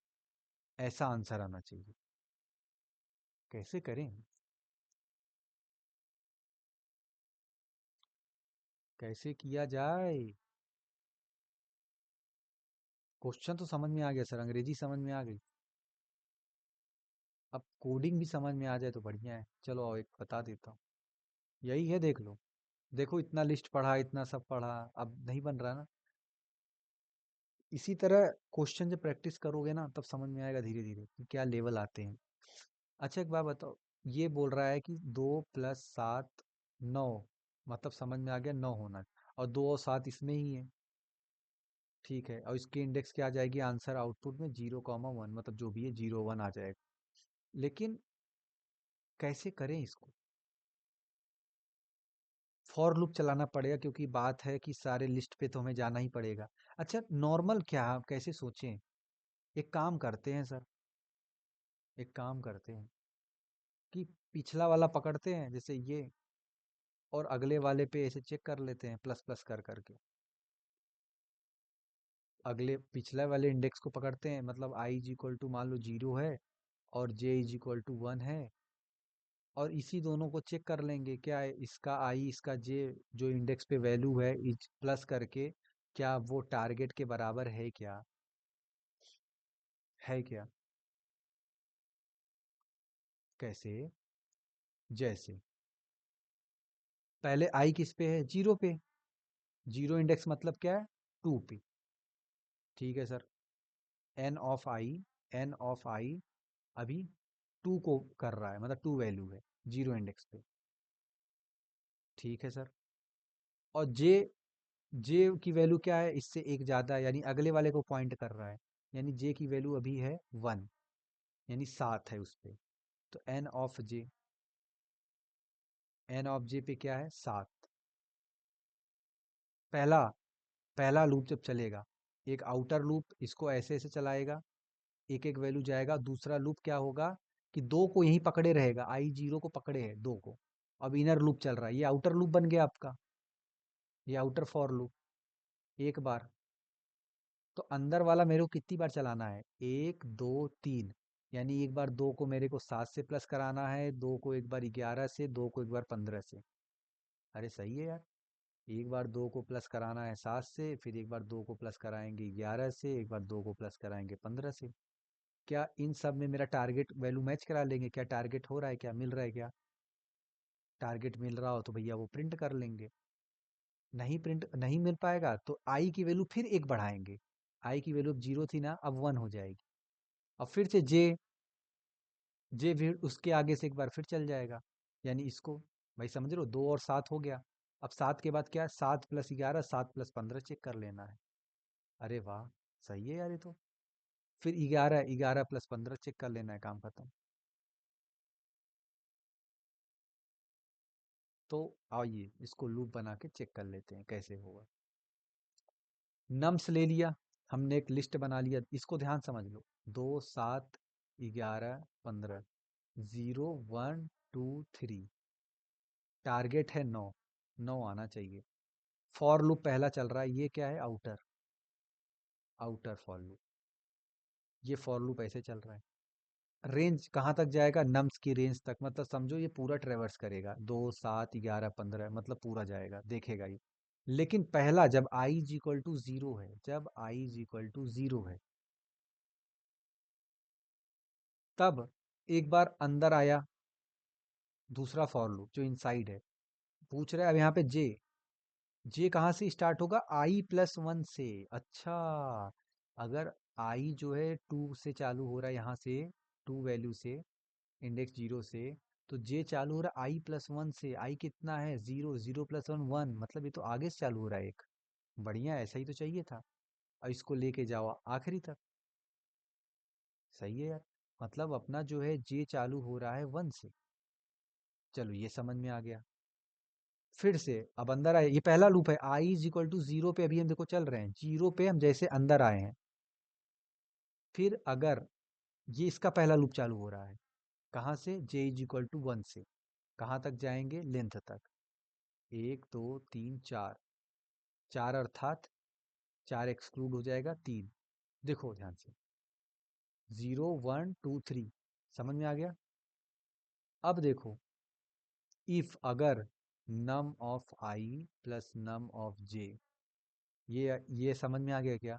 ऐसा आंसर आना चाहिए। कैसे करें? कैसे किया जाए? क्वेश्चन तो समझ में आ गया सर, अंग्रेजी समझ में आ गई। अब कोडिंग भी समझ में आ जाए तो बढ़िया है। चलो आओ, एक बता देता हूँ। यही है, देख लो। देखो, इतना लिस्ट पढ़ा, इतना सब पढ़ा, अब नहीं बन रहा ना। इसी तरह क्वेश्चन जब प्रैक्टिस करोगे ना, तब समझ में आएगा धीरे धीरे कि क्या लेवल आते हैं। अच्छा, एक बात बताओ, ये बोल रहा है कि 2 + 7 9, मतलब समझ में आ गया 9 होना है। और 2 और 7 इसमें ही है, ठीक है, और इसकी इंडेक्स क्या आ जाएगी आंसर आउटपुट में 0,1, मतलब जो भी है 0,1 आ जाएगा। लेकिन कैसे करें इसको? फॉर लूप चलाना पड़ेगा, क्योंकि बात है कि सारे लिस्ट पे तो हमें जाना ही पड़ेगा। अच्छा, नॉर्मल क्या, आप कैसे सोचें? एक काम करते हैं सर, एक काम करते हैं कि पिछला वाला पकड़ते हैं जैसे ये, और अगले वाले पे ऐसे चेक कर लेते हैं प्लस प्लस कर करके। अगले पिछले वाले इंडेक्स को पकड़ते हैं, मतलब i इज इक्वल टू मान लो 0 है और j इज इक्वल टू 1 है, और इसी दोनों को चेक कर लेंगे क्या है इसका i इसका j जो इंडेक्स पे वैल्यू है इज प्लस करके, क्या वो टारगेट के बराबर है क्या, है क्या? कैसे? जैसे पहले i किस पे है? 0 पे। 0 इंडेक्स मतलब क्या है? 2 पे। ठीक है सर, n ऑफ i अभी 2 को कर रहा है, मतलब 2 वैल्यू है 0 इंडेक्स पे। ठीक है सर, और जे की वैल्यू क्या है? इससे एक ज़्यादा है, यानी अगले वाले को पॉइंट कर रहा है, यानी जे की वैल्यू अभी है 1, यानी 7 है उस पे। तो एन ऑफ जे पे क्या है? 7। पहला पहला लूप जब चलेगा, एक आउटर लूप इसको ऐसे ऐसे चलाएगा, एक एक वैल्यू जाएगा। दूसरा लूप क्या होगा कि 2 को यहीं पकड़े रहेगा, आई 0 को पकड़े है 2 को। अब इनर लूप चल रहा है, ये आउटर लूप बन गया आपका, ये आउटर फॉर लूप। एक बार, तो अंदर वाला मेरे को कितनी बार चलाना है? 1 2 3, यानी एक बार 2 को मेरे को 7 से प्लस कराना है, 2 को एक बार 11 से, 2 को एक बार 15 से। अरे सही है यार, एक बार 2 को प्लस कराना है 7 से, फिर एक बार 2 को प्लस कराएंगे 11 से, एक बार 2 को प्लस कराएंगे 15 से। क्या इन सब में मेरा टारगेट वैल्यू मैच करा लेंगे? क्या टारगेट हो रहा है, क्या मिल रहा है क्या? टारगेट मिल रहा हो तो भैया वो प्रिंट कर लेंगे। नहीं प्रिंट नहीं मिल पाएगा तो आई की वैल्यू फिर एक बढ़ाएंगे। आई की वैल्यू अब 0 थी ना, अब 1 हो जाएगी। अब फिर से जे फिर उसके आगे से एक बार फिर चल जाएगा, यानी इसको, भाई समझ रहे हो, 2 और 7 हो गया। अब 7 के बाद क्या है? 7 प्लस 11, 7 प्लस 15 चेक कर लेना है। अरे वाह, सही है यार ये तो। फिर 11, 11 प्लस 15 चेक कर लेना है, काम खत्म। तो आइए इसको लूप बना के चेक कर लेते हैं कैसे होगा। नम्स ले लिया, हमने एक लिस्ट बना लिया, इसको ध्यान समझ लो। 2 7 11 15, 0 1 2 3, टारगेट है 9, 9 आना चाहिए। फॉर लूप पहला चल रहा है, ये क्या है? Outer, outer for loop. ये फॉर लूप ऐसे चल रहा है। रेंज कहाँ तक जाएगा? नम्स की रेंज तक, मतलब समझो ये पूरा ट्रेवर्स करेगा, 2 7 11 15, मतलब पूरा जाएगा, देखेगा ये। लेकिन पहला जब आई इज इक्वल टू 0 है, जब आई इज इक्वल टू 0 है, तब एक बार अंदर आया दूसरा फॉर लूप जो इनसाइड है। पूछ रहा है अब यहाँ पे जे कहाँ से स्टार्ट होगा? आई प्लस 1 से। अच्छा, अगर आई जो है 2 से चालू हो रहा है, यहाँ से 2 वैल्यू से, इंडेक्स 0 से, तो जे चालू हो रहा है आई प्लस 1 से। आई कितना है? 0, 0 प्लस 1 1, मतलब ये तो आगे से चालू हो रहा है एक। बढ़िया, ऐसा ही तो चाहिए था। और इसको लेके जाओ आखिरी तक। सही है यार, मतलब अपना जो है जे चालू हो रहा है 1 से। चलो ये समझ में आ गया। फिर से अब अंदर आए, ये पहला लूप है, आई इज इक्वल टू 0 पे अभी हम देखो चल रहे हैं, 0 पे हम जैसे अंदर आए हैं। फिर अगर ये इसका पहला लूप चालू हो रहा है, कहाँ से? जे इज इक्वल टू 1 से। कहाँ तक जाएंगे? लेंथ तक। 1 2 3 4, 4 अर्थात 4 एक्सक्लूड हो जाएगा 3। देखो ध्यान से, 0 1 2 3, समझ में आ गया? अब देखो, इफ अगर num of i plus num of j, ये समझ में आ गया क्या?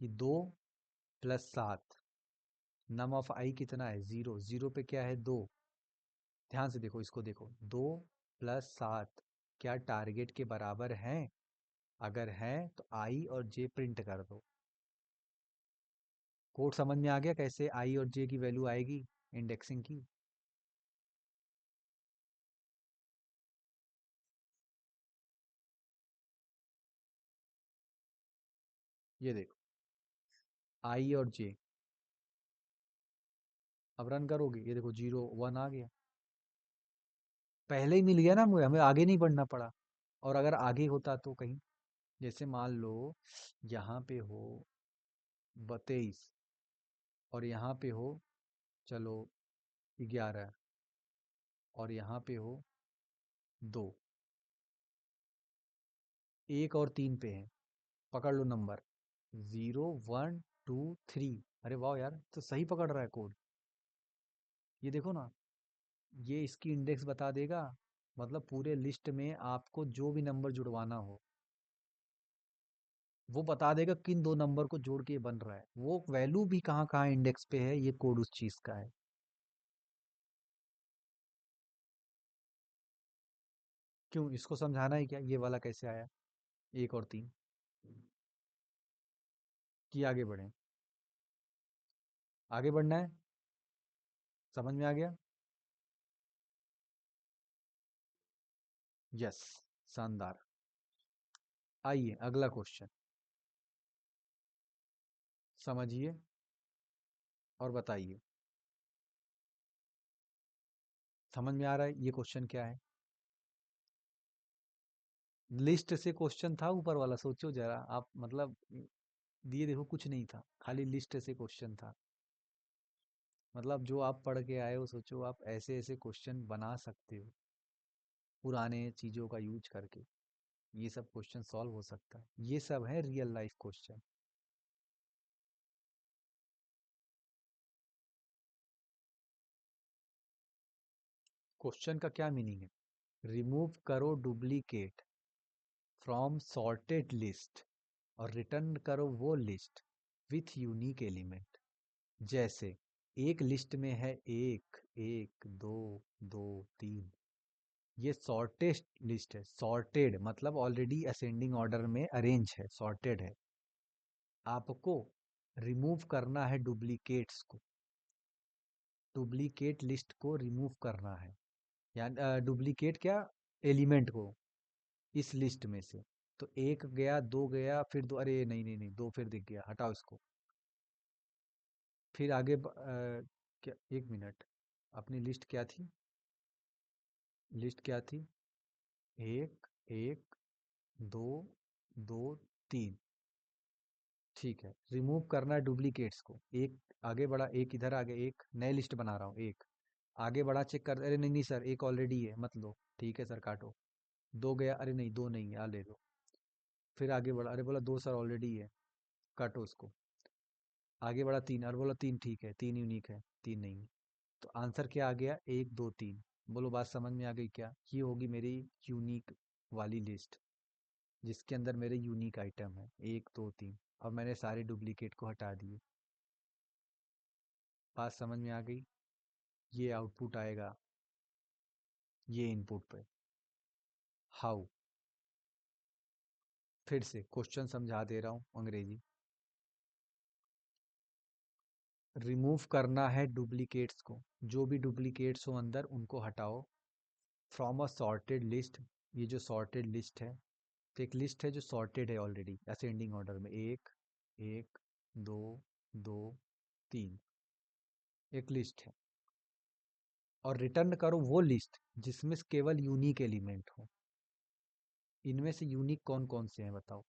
कि 2 प्लस 7, नम ऑफ आई कितना है? 0, 0 पे क्या है? 2। ध्यान से देखो, इसको देखो, 2 प्लस 7 क्या टारगेट के बराबर हैं? अगर हैं तो आई और जे प्रिंट कर दो। कोड समझ में आ गया कैसे आई और जे की वैल्यू आएगी इंडेक्सिंग की? ये देखो, आई और जे। अब रन करोगे, ये देखो 0 1 आ गया। पहले ही मिल गया ना मुझे, हमें आगे नहीं बढ़ना पड़ा। और अगर आगे होता तो कहीं, जैसे मान लो यहाँ पे हो 22 और यहाँ पे हो चलो 11 और यहाँ पे हो 2, 1 और 3 पे है, पकड़ लो नंबर 0 1 2 3। अरे वाह यार, तो सही पकड़ रहा है कोड। ये देखो ना, ये इसकी इंडेक्स बता देगा। मतलब पूरे लिस्ट में आपको जो भी नंबर जुड़वाना हो वो बता देगा किन दो नंबर को जोड़ के ये बन रहा है। वो वैल्यू भी कहाँ कहाँ इंडेक्स पे है, ये कोड उस चीज का है। क्यों, इसको समझाना है क्या, ये वाला कैसे आया 1 और 3, कि आगे बढ़े। आगे बढ़ना है, समझ में आ गया। यस, शानदार। आइए अगला क्वेश्चन समझिए और बताइए। समझ में आ रहा है ये क्वेश्चन क्या है। लिस्ट से क्वेश्चन था ऊपर वाला, सोचो जरा आप, मतलब दिए देखो कुछ नहीं था, खाली लिस्ट से क्वेश्चन था। मतलब जो आप पढ़ के आए हो, सोचो आप ऐसे ऐसे क्वेश्चन बना सकते हो पुराने चीजों का यूज करके। ये सब क्वेश्चन सॉल्व हो सकता है, ये सब है रियल लाइफ क्वेश्चन। क्वेश्चन का क्या मीनिंग है, रिमूव करो डुप्लीकेट फ्रॉम सॉर्टेड लिस्ट और रिटर्न करो वो लिस्ट विथ यूनिक एलिमेंट। जैसे एक लिस्ट में है 1 1 2 2 3, ये सॉर्टेड लिस्ट है। सॉर्टेड मतलब ऑलरेडी असेंडिंग ऑर्डर में अरेंज है, सॉर्टेड है। आपको रिमूव करना है डुप्लीकेट्स को, डुप्लीकेट लिस्ट को रिमूव करना है। यानी डुप्लीकेट क्या, एलिमेंट को इस लिस्ट में से। तो 1 गया 2 गया फिर 2, अरे नहीं नहीं नहीं, 2 फिर दिख गया, हटाओ इसको। फिर आगे क्या, 1 मिनट, अपनी लिस्ट क्या थी, लिस्ट क्या थी, 1 1 2 2 3। ठीक है, रिमूव करना है डुप्लीकेट्स को। एक आगे बढ़ा, एक इधर आ गया, एक नए लिस्ट बना रहा हूँ, एक आगे बढ़ा, चेक कर, अरे नहीं नहीं सर, एक ऑलरेडी है मत लो, ठीक है सर काटो। 2 गया, अरे नहीं 2 नहीं है, आ ले लो। फिर आगे बढ़ा, अरे बोला 2 सर ऑलरेडी है, काटो उसको। आगे बढ़ा 3, अरे बोला 3 ठीक है, 3 यूनिक है, 3 नहीं है। तो आंसर क्या आ गया, 1 2 3। बोलो बात समझ में आ गई क्या, ये होगी मेरी यूनिक वाली लिस्ट जिसके अंदर मेरे यूनिक आइटम है 1 2 3, और मैंने सारे डुप्लीकेट को हटा दिए। बात समझ में आ गई। ये आउटपुट आएगा ये इनपुट पे। हाउ, फिर से क्वेश्चन समझा दे रहा हूँ अंग्रेजी। रिमूव करना है डुप्लीकेट्स को, जो भी डुप्लीकेट्स हो अंदर उनको हटाओ। फ्रॉम अ सॉर्टेड लिस्ट, ये जो सॉर्टेड लिस्ट है, तो एक लिस्ट है जो सॉर्टेड है ऑलरेडी असेंडिंग ऑर्डर में, 1 1 2 2 3, एक लिस्ट है। और रिटर्न करो वो लिस्ट जिसमें से केवल यूनिक एलिमेंट हो। इनमें से यूनिक कौन कौन से हैं बताओ।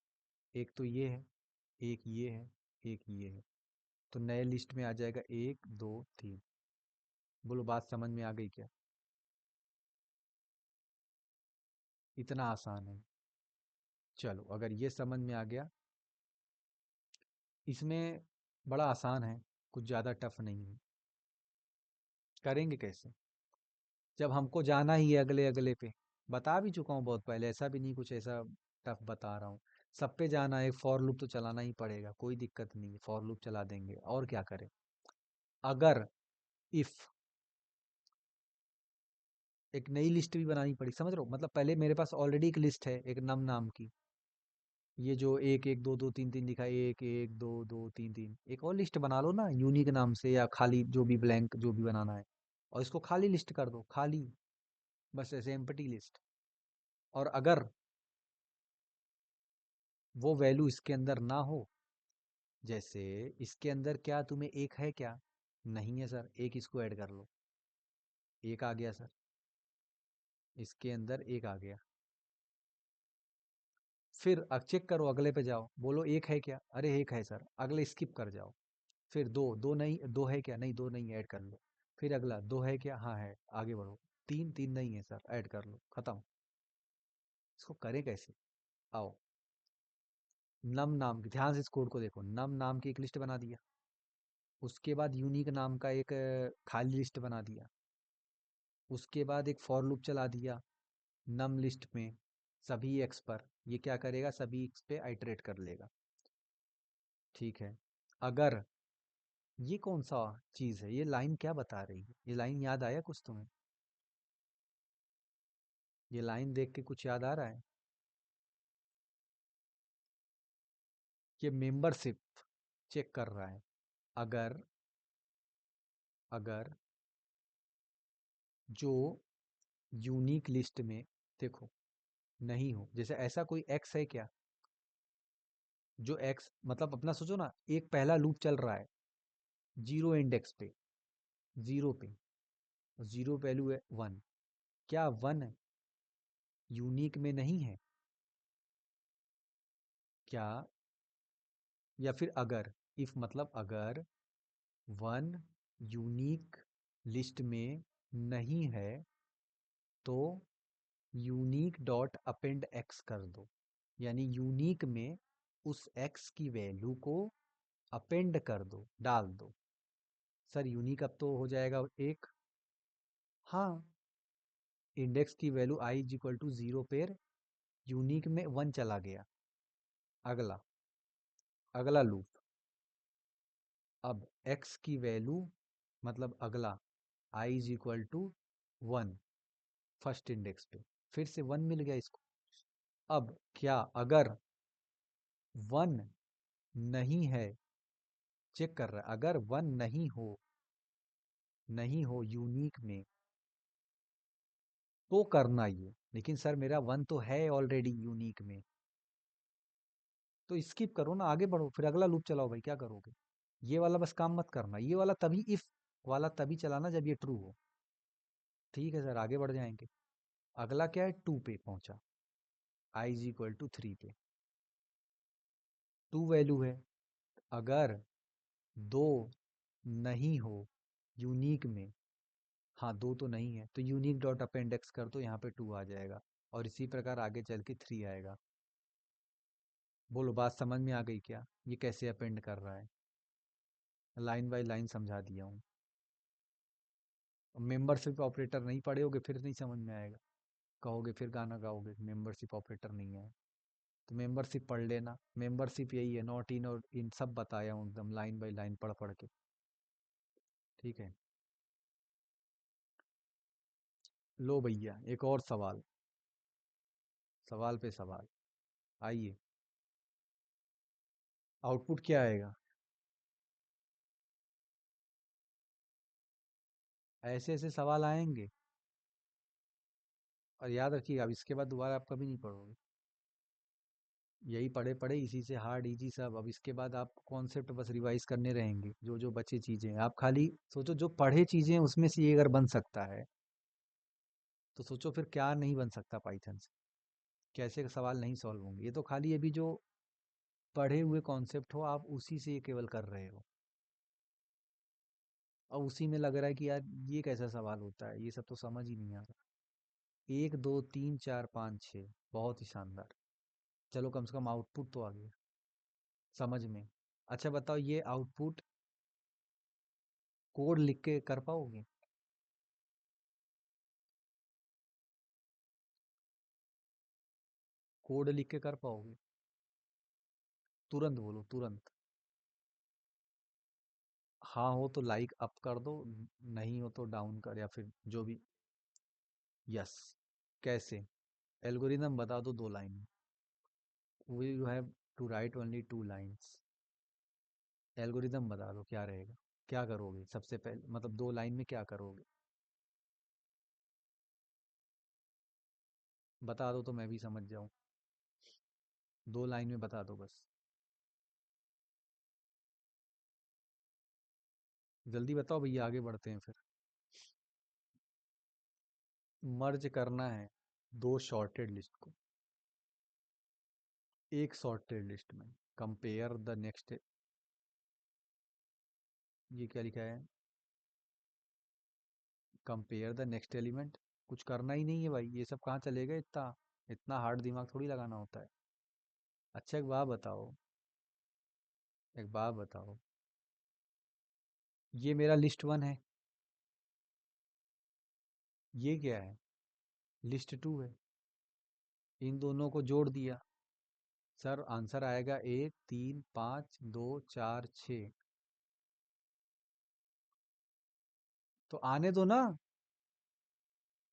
एक तो ये है, एक ये है, एक ये है। तो नए लिस्ट में आ जाएगा 1 2 3। बोलो बात समझ में आ गई क्या, इतना आसान है। चलो अगर ये समझ में आ गया, इसमें बड़ा आसान है, कुछ ज़्यादा टफ नहीं है। करेंगे कैसे, जब हमको जाना ही है अगले अगले पे। बता भी चुका हूँ बहुत पहले, ऐसा भी नहीं कुछ ऐसा टफ बता रहा हूँ। सब पे जाना है, फॉर लूप तो चलाना ही पड़ेगा, कोई दिक्कत नहीं है, फॉर लूप चला देंगे और क्या करें। अगर इफ एक नई लिस्ट भी बनानी पड़ी, समझ रहे हो, मतलब पहले मेरे पास ऑलरेडी एक लिस्ट है एक नम नाम की, ये जो 1 1 2 2 3 3 दिखा, 1 1 2 2 3 3, एक और लिस्ट बना लो ना यूनिक नाम से, या खाली जो भी ब्लैंक जो भी बनाना है, और इसको खाली लिस्ट कर दो, खाली, बस ऐसे एम्प्टी लिस्ट। और अगर वो वैल्यू इसके अंदर ना हो, जैसे इसके अंदर क्या तुम्हें एक है क्या? नहीं है सर, एक इसको ऐड कर लो। एक आ गया सर, इसके अंदर एक आ गया। फिर चेक करो, अगले पे जाओ, बोलो एक है क्या? अरे एक है सर, अगले स्किप कर जाओ। फिर दो, दो नहीं, दो है क्या? नहीं, दो नहीं है, ऐड कर लो। फिर अगला, दो है क्या? हाँ है, आगे बढ़ो। तीन, तीन नहीं है सर, ऐड कर लो, खत्म। इसको करें कैसे? आओ, नम नाम की, ध्यान से इस कोड को देखो, नम नाम की एक लिस्ट बना दिया। उसके बाद यूनिक नाम का एक खाली लिस्ट बना दिया। उसके बाद एक फॉर लूप चला दिया नम लिस्ट में, सभी एक्स पर। ये क्या करेगा? सभी एक्स पे आइटरेट कर लेगा। ठीक है। अगर, ये कौन सा चीज है? ये लाइन क्या बता रही है? ये लाइन याद आया कुछ तुम्हें? ये लाइन देख के कुछ याद आ रहा है? ये मेंबरशिप चेक कर रहा है। अगर, अगर जो यूनिक लिस्ट में, देखो, नहीं हो, जैसे ऐसा कोई एक्स है क्या? जो एक्स मतलब अपना सोचो ना, एक पहला लूप चल रहा है जीरो इंडेक्स पे, जीरो पे, जीरो वैल्यू है वन। क्या वन यूनिक में नहीं है क्या? या फिर अगर, इफ मतलब अगर वन यूनिक लिस्ट में नहीं है, तो यूनिक डॉट अपेंड एक्स कर दो। यानी यूनिक में उस एक्स की वैल्यू को अपेंड कर दो, डाल दो। सर यूनिक अब तो हो जाएगा एक। हाँ, इंडेक्स की value I is equal to zero पेर, यूनिक में वन चला गया। अगला, अगला लूप, अब एक्स की वैल्यू मतलब अगला i is equal to one, first index पे फिर से वन मिल गया इसको। अब क्या अगर वन नहीं है, चेक कर रहा है, अगर वन नहीं हो, नहीं हो यूनिक में, तो करना ये। लेकिन सर मेरा वन तो है ऑलरेडी यूनिक में, तो स्किप करो ना, आगे बढ़ो, फिर अगला लूप चलाओ भाई, क्या करोगे? ये वाला बस काम मत करना, ये वाला तभी, इफ वाला तभी चलाना जब ये ट्रू हो। ठीक है सर, आगे बढ़ जाएंगे। अगला क्या है? टू पे पहुंचा, आई इज इक्वल टू थ्री पे, टू वैल्यू है। अगर दो नहीं हो यूनिक में, हाँ दो तो नहीं है, तो यूनिक डॉट अपेंडेक्स कर दो, यहाँ पे टू आ जाएगा। और इसी प्रकार आगे चल के थ्री आएगा। बोलो, बात समझ में आ गई क्या? ये कैसे अपेंड कर रहा है? लाइन बाय लाइन समझा दिया हूँ। मेंबरशिप ऑपरेटर नहीं पढ़े होगे, फिर नहीं समझ में आएगा। कहोगे, फिर गाना गाओगे मेंबरशिप ऑपरेटर नहीं है। तो मेंबरशिप पढ़ लेना, मेंबरशिप यही है, नॉट इन और इन सब बताया हूँ एकदम लाइन बाय लाइन पढ़ पढ़ के। ठीक है। लो भैया, एक और सवाल, सवाल पे सवाल। आइए, आउटपुट क्या आएगा? ऐसे ऐसे सवाल आएंगे, और याद रखिएगा, अब इसके बाद दोबारा आप कभी नहीं पढ़ोगे। यही पढ़े पढ़े इसी से हार्ड इजी सब। अब इसके बाद आप कॉन्सेप्ट बस रिवाइज करने रहेंगे, जो जो बचे चीजें हैं। आप खाली सोचो, जो पढ़े चीजें हैं उसमें से ये अगर बन सकता है, तो सोचो फिर क्या नहीं बन सकता पाइथन से। कैसे सवाल नहीं सॉल्व होंगे? ये तो खाली अभी जो पढ़े हुए कॉन्सेप्ट हो, आप उसी से ये केवल कर रहे हो, और उसी में लग रहा है कि यार ये कैसा सवाल होता है, ये सब तो समझ ही नहीं आ रहा। एक दो तीन चार पाँच छः, बहुत ही शानदार। चलो, कम से कम आउटपुट तो आ गया समझ में। अच्छा बताओ, ये आउटपुट कोड लिख के कर पाओगे? कोड लिख के कर पाओगे? तुरंत बोलो, तुरंत। हाँ हो तो लाइक अप कर दो, नहीं हो तो डाउन कर, या फिर जो भी। यस। कैसे? एल्गोरिदम बता दो, दो लाइन में। We you have to write only two lines. Algorithm बता दो क्या रहेगा, क्या करोगे सबसे पहले, मतलब दो लाइन में क्या करोगे? बता दो तो मैं भी समझ जाऊं। दो लाइन में बता दो बस। जल्दी बताओ भैया, आगे बढ़ते हैं फिर। मर्ज करना है दो शॉर्टेड लिस्ट को एक शॉर्टेड लिस्ट में। कंपेयर द नेक्स्ट, ये क्या लिखा है? Compare the next element. कुछ करना ही नहीं है भाई, ये सब कहाँ चलेगा इतना। इतना हार्ड दिमाग थोड़ी लगाना होता है। अच्छा एक बात बताओ, ये मेरा लिस्ट वन है, ये क्या है? लिस्ट टू है। इन दोनों को जोड़ दिया, सर आंसर आएगा 1 3 5 2 4 6। तो आने दो ना,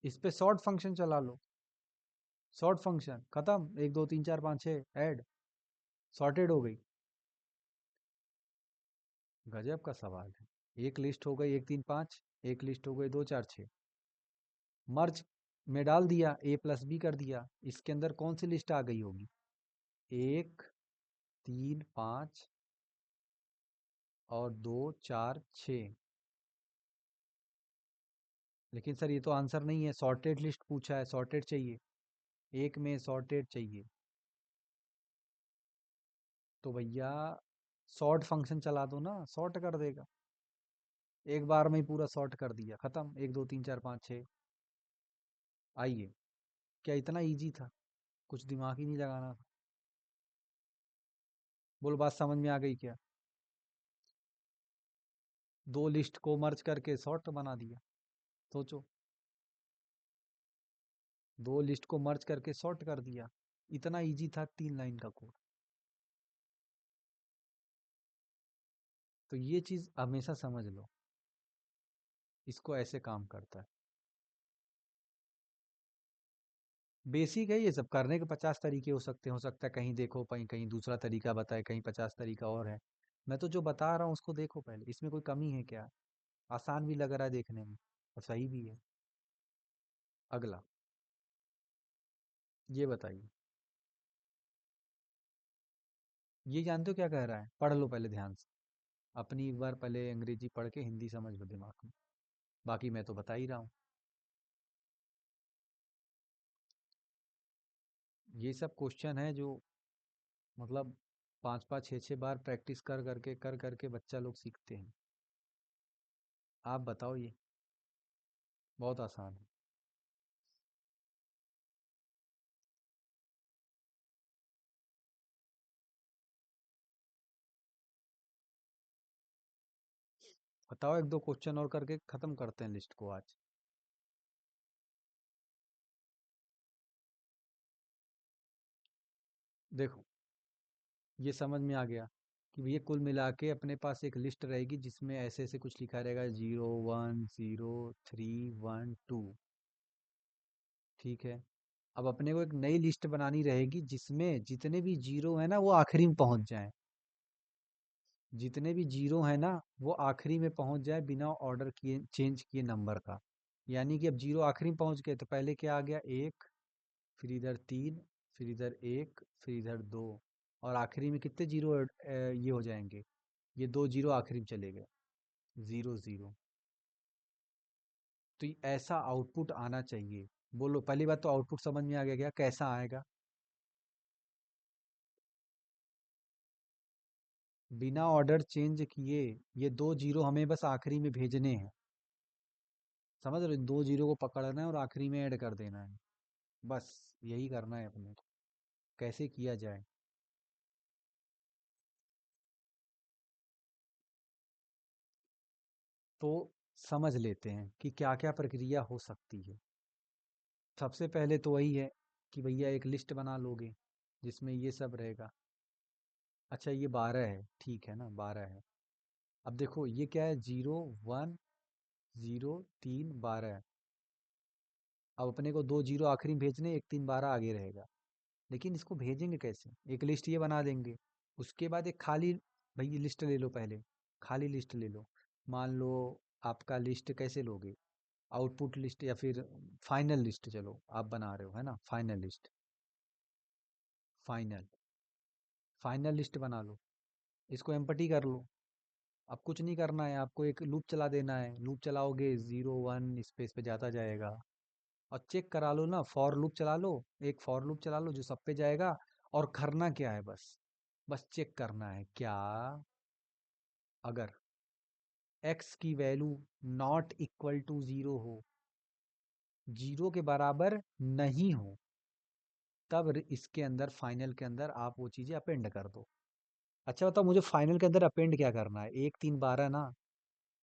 इस पे सॉर्ट फंक्शन चला लो। सॉर्ट फंक्शन खत्म, 1 2 3 4 5 6 ऐड, सॉर्टेड हो गई। गजब का सवाल है। एक लिस्ट हो गई 1 3 5, एक लिस्ट हो गई 2 4 6। मर्ज में डाल दिया, ए प्लस बी कर दिया, इसके अंदर कौन सी लिस्ट आ गई होगी? 1 3 5 और 2 4 6। लेकिन सर ये तो आंसर नहीं है, सॉर्टेड लिस्ट पूछा है, सॉर्टेड चाहिए, एक में सॉर्टेड चाहिए। तो भैया सॉर्ट फंक्शन चला दो ना, सॉर्ट कर देगा। एक बार में ही पूरा सॉर्ट कर दिया, खत्म, 1 2 3 4 5 6। आइए, क्या इतना इजी था? कुछ दिमाग ही नहीं लगाना था। बोलो, बात समझ में आ गई क्या? दो लिस्ट को मर्ज करके सॉर्ट बना दिया। सोचो, दो लिस्ट को मर्ज करके सॉर्ट कर दिया। इतना इजी था 3 लाइन का कोड। तो ये चीज हमेशा समझ लो, इसको ऐसे काम करता है। बेसिक है, ये सब करने के 50 तरीके हो सकता है कहीं देखो, कहीं कहीं दूसरा तरीका बताए, कहीं 50 तरीका और है। मैं तो जो बता रहा हूँ उसको देखो पहले, इसमें कोई कमी है क्या? आसान भी लग रहा है देखने में, और सही भी है। अगला, ये बताइए, ये जानते हो क्या कह रहा है? पढ़ लो पहले ध्यान से। अपनी एक बार पहले अंग्रेजी पढ़ के हिंदी समझ लो दिमाग में, बाकी मैं तो बता ही रहा हूँ। ये सब क्वेश्चन है जो, मतलब 5 5 6 6 बार प्रैक्टिस कर करके बच्चा लोग सीखते हैं। आप बताओ, ये बहुत आसान है। बताओ, एक दो क्वेश्चन और करके खत्म करते हैं लिस्ट को आज। देखो, ये समझ में आ गया कि ये कुल मिला के अपने पास एक लिस्ट रहेगी जिसमें ऐसे ऐसे कुछ लिखा रहेगा, 0 1 0 3 1 2। ठीक है। अब अपने को एक नई लिस्ट बनानी रहेगी जिसमें जितने भी जीरो है ना वो आखिरी में पहुंच जाएं। जितने भी जीरो है ना वो आखिरी में पहुंच जाए, बिना ऑर्डर किए चेंज किए नंबर का। यानी कि अब जीरो आखिरी में पहुंच गए तो पहले क्या आ गया? एक, फिर इधर तीन, फिर इधर एक, फिर इधर दो, और आखिरी में कितने जीरो ये हो जाएंगे? ये दो जीरो आखिरी में चले गए, 0 0। तो ऐसा आउटपुट आना चाहिए। बोलो, पहली बात तो आउटपुट समझ में आ गया क्या, कैसा आएगा? बिना ऑर्डर चेंज किए ये दो जीरो हमें बस आखिरी में भेजने हैं। समझ रहे हो? इन दो जीरो को पकड़ना है और आखिरी में ऐड कर देना है। बस यही करना है अपने को। कैसे किया जाए? तो समझ लेते हैं कि क्या क्या प्रक्रिया हो सकती है। सबसे पहले तो वही है कि भैया एक लिस्ट बना लोगे जिसमें ये सब रहेगा। अच्छा, ये 12 है, ठीक है ना, 12 है। अब देखो ये क्या है, 0 1 0 3 12। अब अपने को दो जीरो आखिरी में भेजने, 1 3 12 आगे रहेगा। लेकिन इसको भेजेंगे कैसे? एक लिस्ट ये बना देंगे, उसके बाद एक खाली, भाई लिस्ट ले लो पहले, खाली लिस्ट ले लो। मान लो, आपका लिस्ट कैसे लोगे? आउटपुट लिस्ट या फिर फाइनल लिस्ट, चलो आप बना रहे हो है ना, final list. Final final list बना लो, इसको एम्पटी कर लो। अब कुछ नहीं करना है, आपको एक लूप चला देना है। लूप चलाओगे 0 1 स्पेस पे जाता जाएगा। और चेक करा लो ना, फॉर लूप चला लो। एक फॉर लूप चला लो जो सब पे जाएगा। और करना क्या है, बस बस चेक करना है क्या, अगर x की वैल्यू नॉट इक्वल टू 0 हो, 0 के बराबर नहीं हो, तब इसके अंदर फाइनल के अंदर आप वो चीजें अपेंड कर दो। अच्छा बताओ, मुझे फाइनल के अंदर अपेंड क्या करना है? 1 3 12 ना।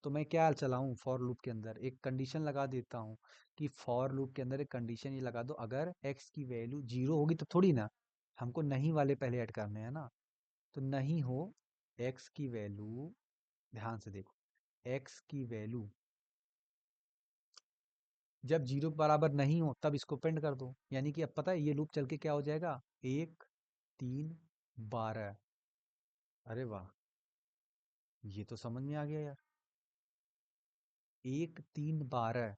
तो मैं क्या चलाऊं फॉर लूप के अंदर? एक कंडीशन लगा देता हूँ कि फॉर लूप के अंदर एक कंडीशन ये लगा दो, अगर x की वैल्यू 0 होगी तो थोड़ी ना, हमको नहीं वाले पहले ऐड करने हैं ना। तो नहीं हो, x की वैल्यू, ध्यान से देखो, x की वैल्यू जब 0 के बराबर नहीं हो तब इसको पेंड कर दो। यानी कि अब पता है ये लूप चल के क्या हो जाएगा, 1 3 12। अरे वाह, ये तो समझ में आ गया यार। 1 3 12,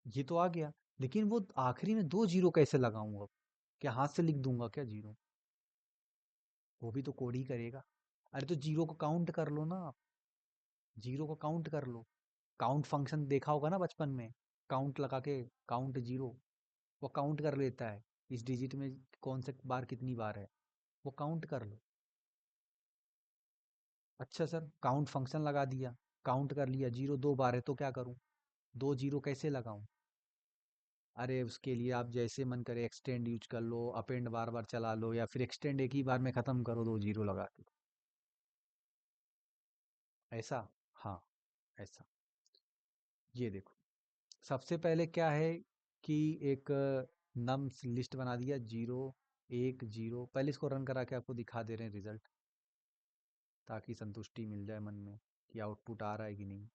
ये तो आ गया। लेकिन वो आखिरी में 2 जीरो कैसे लगाऊं अब? क्या हाथ से लिख दूंगा क्या जीरो? वो भी तो कोड ही करेगा। अरे तो जीरो को काउंट कर लो ना आप। जीरो को काउंट कर लो। काउंट फंक्शन देखा होगा ना बचपन में, काउंट लगा के, काउंट जीरो, वो काउंट कर लेता है इस डिजिट में कौन से बार कितनी बार है, वो काउंट कर लो। अच्छा सर, काउंट फंक्शन लगा दिया, काउंट कर लिया, जीरो 2 बार है तो क्या करूं? 2 जीरो कैसे लगाऊं? अरे उसके लिए आप जैसे मन करे एक्सटेंड यूज कर लो, अपेंड बार बार चला लो, या फिर एक्सटेंड एक ही बार में खत्म करो 2 जीरो लगा के। ऐसा? हाँ, ऐसा। ये देखो, सबसे पहले क्या है कि एक नम्स लिस्ट बना दिया, 0 1 0। पहले इसको रन करा के आपको दिखा दे रहे हैं रिजल्ट, ताकि संतुष्टि मिल जाए मन में कि आउटपुट आ रहा है कि नहीं।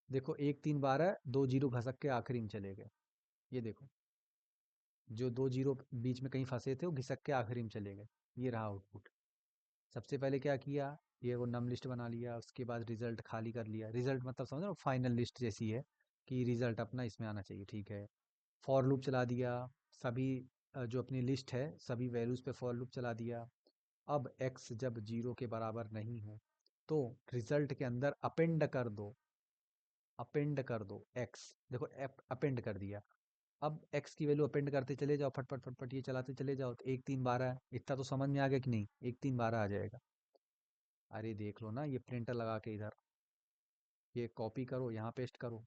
देखो 1 3 12, 2 जीरो घसक के आखिरी में चले गए। ये देखो, जो 2 जीरो बीच में कहीं फंसे थे वो घिसक के आखिरी में चले गए। ये रहा आउटपुट। सबसे पहले क्या किया, ये वो नम लिस्ट बना लिया, उसके बाद रिजल्ट खाली कर लिया। रिजल्ट मतलब समझ रहे हो, फाइनल लिस्ट जैसी है कि रिजल्ट अपना इसमें आना चाहिए, ठीक है। फॉर लूप चला दिया, सभी जो अपनी लिस्ट है सभी वैल्यूज पे फॉर लूप चला दिया। अब x जब 0 के बराबर नहीं हो तो रिजल्ट के अंदर अपेंड कर दो, अपेंड कर दो x। देखो अपेंड कर दिया। अब x की वैल्यू अपेंड करते चले जाओ, फटफट फटफट ये चलाते चले जाओ, तो 1 3 12 है, इतना तो समझ में आ गया कि नहीं? 1 3 12 आ जाएगा। अरे देख लो ना, ये प्रिंटर लगा के इधर, ये कॉपी करो यहाँ पेस्ट करो।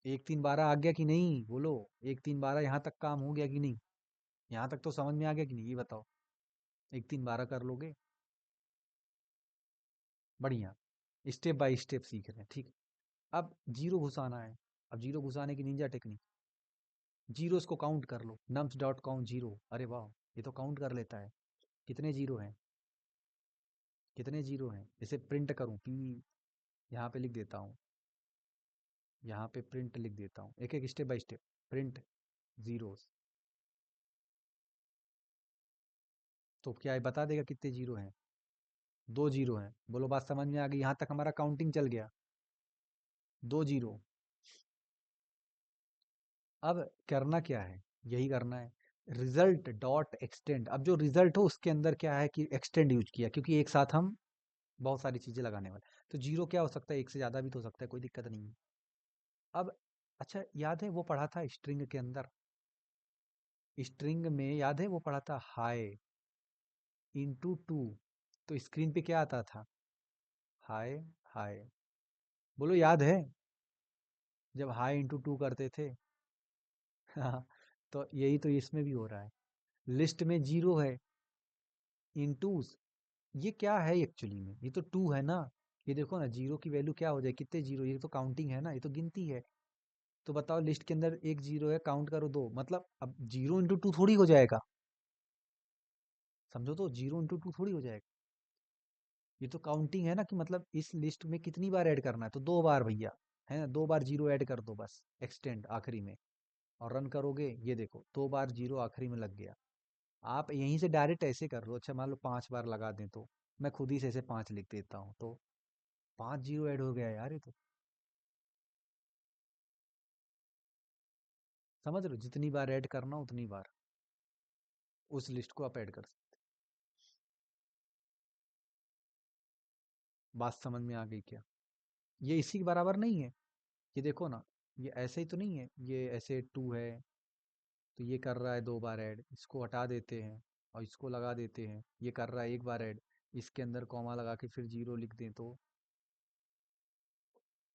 1 3 12 आ गया कि नहीं बोलो? 1 3 12 यहाँ तक काम हो गया कि नहीं? यहाँ तक तो समझ में आ गया कि नहीं, ये बताओ? 1 3 12 कर लोगे? बढ़िया। स्टेप बाय स्टेप सीख रहे हैं, ठीक है। अब जीरो घुसाना है। अब जीरो घुसाने की निंजा टेक्निक, जीरोस को काउंट कर लो, नम्स डॉट काउंट जीरो। अरे वाह, ये तो काउंट कर लेता है। कितने जीरो हैं? कितने जीरो हैं? इसे प्रिंट करूं, पी, यहाँ पे लिख देता हूँ, यहाँ पे प्रिंट लिख देता हूँ, एक एक step by step print zeros. तो क्या ये बता देगा कितने जीरो हैं? 2 जीरो हैं। बोलो बात समझ में आ गई? यहाँ तक हमारा काउंटिंग चल गया, 2 जीरो। अब करना क्या है, यही करना है, रिजल्ट डॉट एक्सटेंड। अब जो रिजल्ट हो उसके अंदर क्या है कि एक्सटेंड यूज किया, क्योंकि एक साथ हम बहुत सारी चीजें लगाने वाले। तो जीरो क्या हो सकता है, एक से ज्यादा भी तो हो सकता है, कोई दिक्कत नहीं है। अब अच्छा, याद है वो पढ़ा था स्ट्रिंग के अंदर, स्ट्रिंग में याद है वो पढ़ा था हाई इंटू टू, तो स्क्रीन पे क्या आता था? High, high. बोलो याद है? जब हाई इंटू टू करते थे। हाँ, तो यही तो इसमें भी हो रहा है। लिस्ट में जीरो है, इंटू, ये क्या है एक्चुअली में? ये तो टू है ना। ये देखो ना, जीरो की वैल्यू क्या हो जाए, कितने जीरो, ये तो काउंटिंग है ना, ये तो गिनती है। तो बताओ लिस्ट के अंदर एक जीरो है, काउंट करो 2, मतलब अब जीरो इंटू टू थोड़ी हो जाएगा। समझो, तो जीरो इंटू टू थोड़ी हो जाएगा। ये तो काउंटिंग है ना, कि मतलब इस लिस्ट में कितनी बार ऐड करना है, तो 2 बार भैया, है ना, 2 बार जीरो ऐड कर दो बस, एक्सटेंड आखिरी में। और रन करोगे, ये देखो 2 बार जीरो आखिरी में लग गया। आप यहीं से डायरेक्ट ऐसे कर लो। अच्छा मान लो 5 बार लगा दें, तो मैं खुद ही से ऐसे 5 लिख देता हूँ, तो 5 जीरो ऐड हो गया यार, ये तो। समझ रहे हो, जितनी बार ऐड करना उतनी बार उस लिस्ट को आप ऐड कर सकते। बात समझ में आ गई क्या? ये इसी के बराबर नहीं है। ये देखो ना, ये ऐसे ही तो नहीं है, ये ऐसे टू है, तो ये कर रहा है 2 बार ऐड, इसको हटा देते हैं और इसको लगा देते हैं, ये कर रहा है 1 बार ऐड, इसके अंदर कॉमा लगा के फिर जीरो लिख दें तो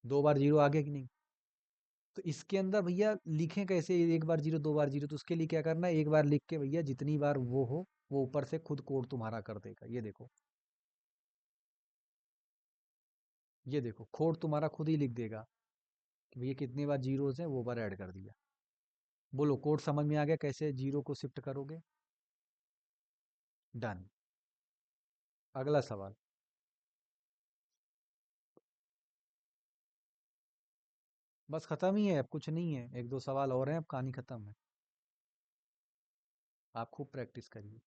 2 बार जीरो आ गया कि नहीं? तो इसके अंदर भैया लिखें कैसे 1 बार जीरो 2 बार जीरो? तो उसके लिए क्या करना है, 1 बार लिख के भैया जितनी बार वो हो, वो ऊपर से खुद कोड तुम्हारा कर देगा। ये देखो, ये देखो कोड तुम्हारा खुद ही लिख देगा कि भैया कितनी बार जीरोज है, वो बार ऐड कर दिया। बोलो, कोड समझ में आ गया कैसे जीरो को शिफ्ट करोगे? डन। अगला सवाल। बस खत्म ही है, अब कुछ नहीं है, 1-2 सवाल और हैं, अब कहानी खत्म है। आप खूब प्रैक्टिस करिए।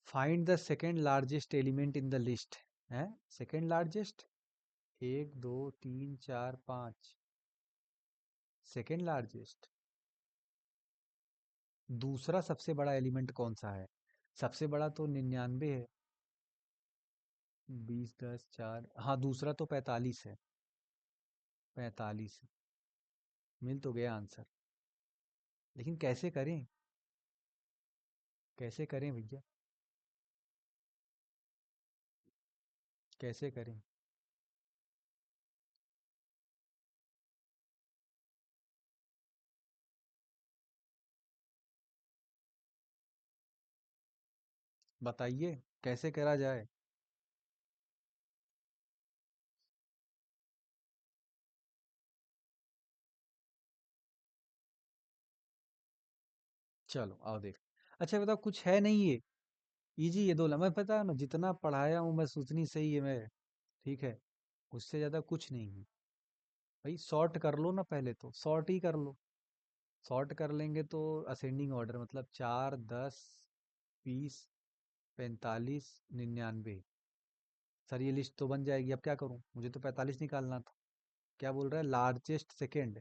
Find the second largest element in the list. है सेकेंड लार्जेस्ट, 1 2 3 4 5, सेकेंड लार्जेस्ट। दूसरा सबसे बड़ा एलिमेंट कौन सा है? सबसे बड़ा तो 99 है। 20 10 4, हाँ दूसरा तो 45 है। 45। मिल तो गया आंसर, लेकिन कैसे करें? कैसे करें भैया? कैसे करें? बताइए कैसे करा जाए। चलो आओ देख। अच्छा बताओ, कुछ है नहीं ये? इजी ये दो मैं पता है ना, जितना पढ़ाया हूँ बस उतनी सही है मैं। ठीक है, उससे ज्यादा कुछ नहीं है। भाई सॉर्ट कर लो ना, पहले तो सॉर्ट ही कर लो। सॉर्ट कर लेंगे तो असेंडिंग ऑर्डर, मतलब 4 10 20 45 99। सर ये लिस्ट तो बन जाएगी, अब क्या करूं? मुझे तो 45 निकालना था। क्या बोल रहा है? Largest second.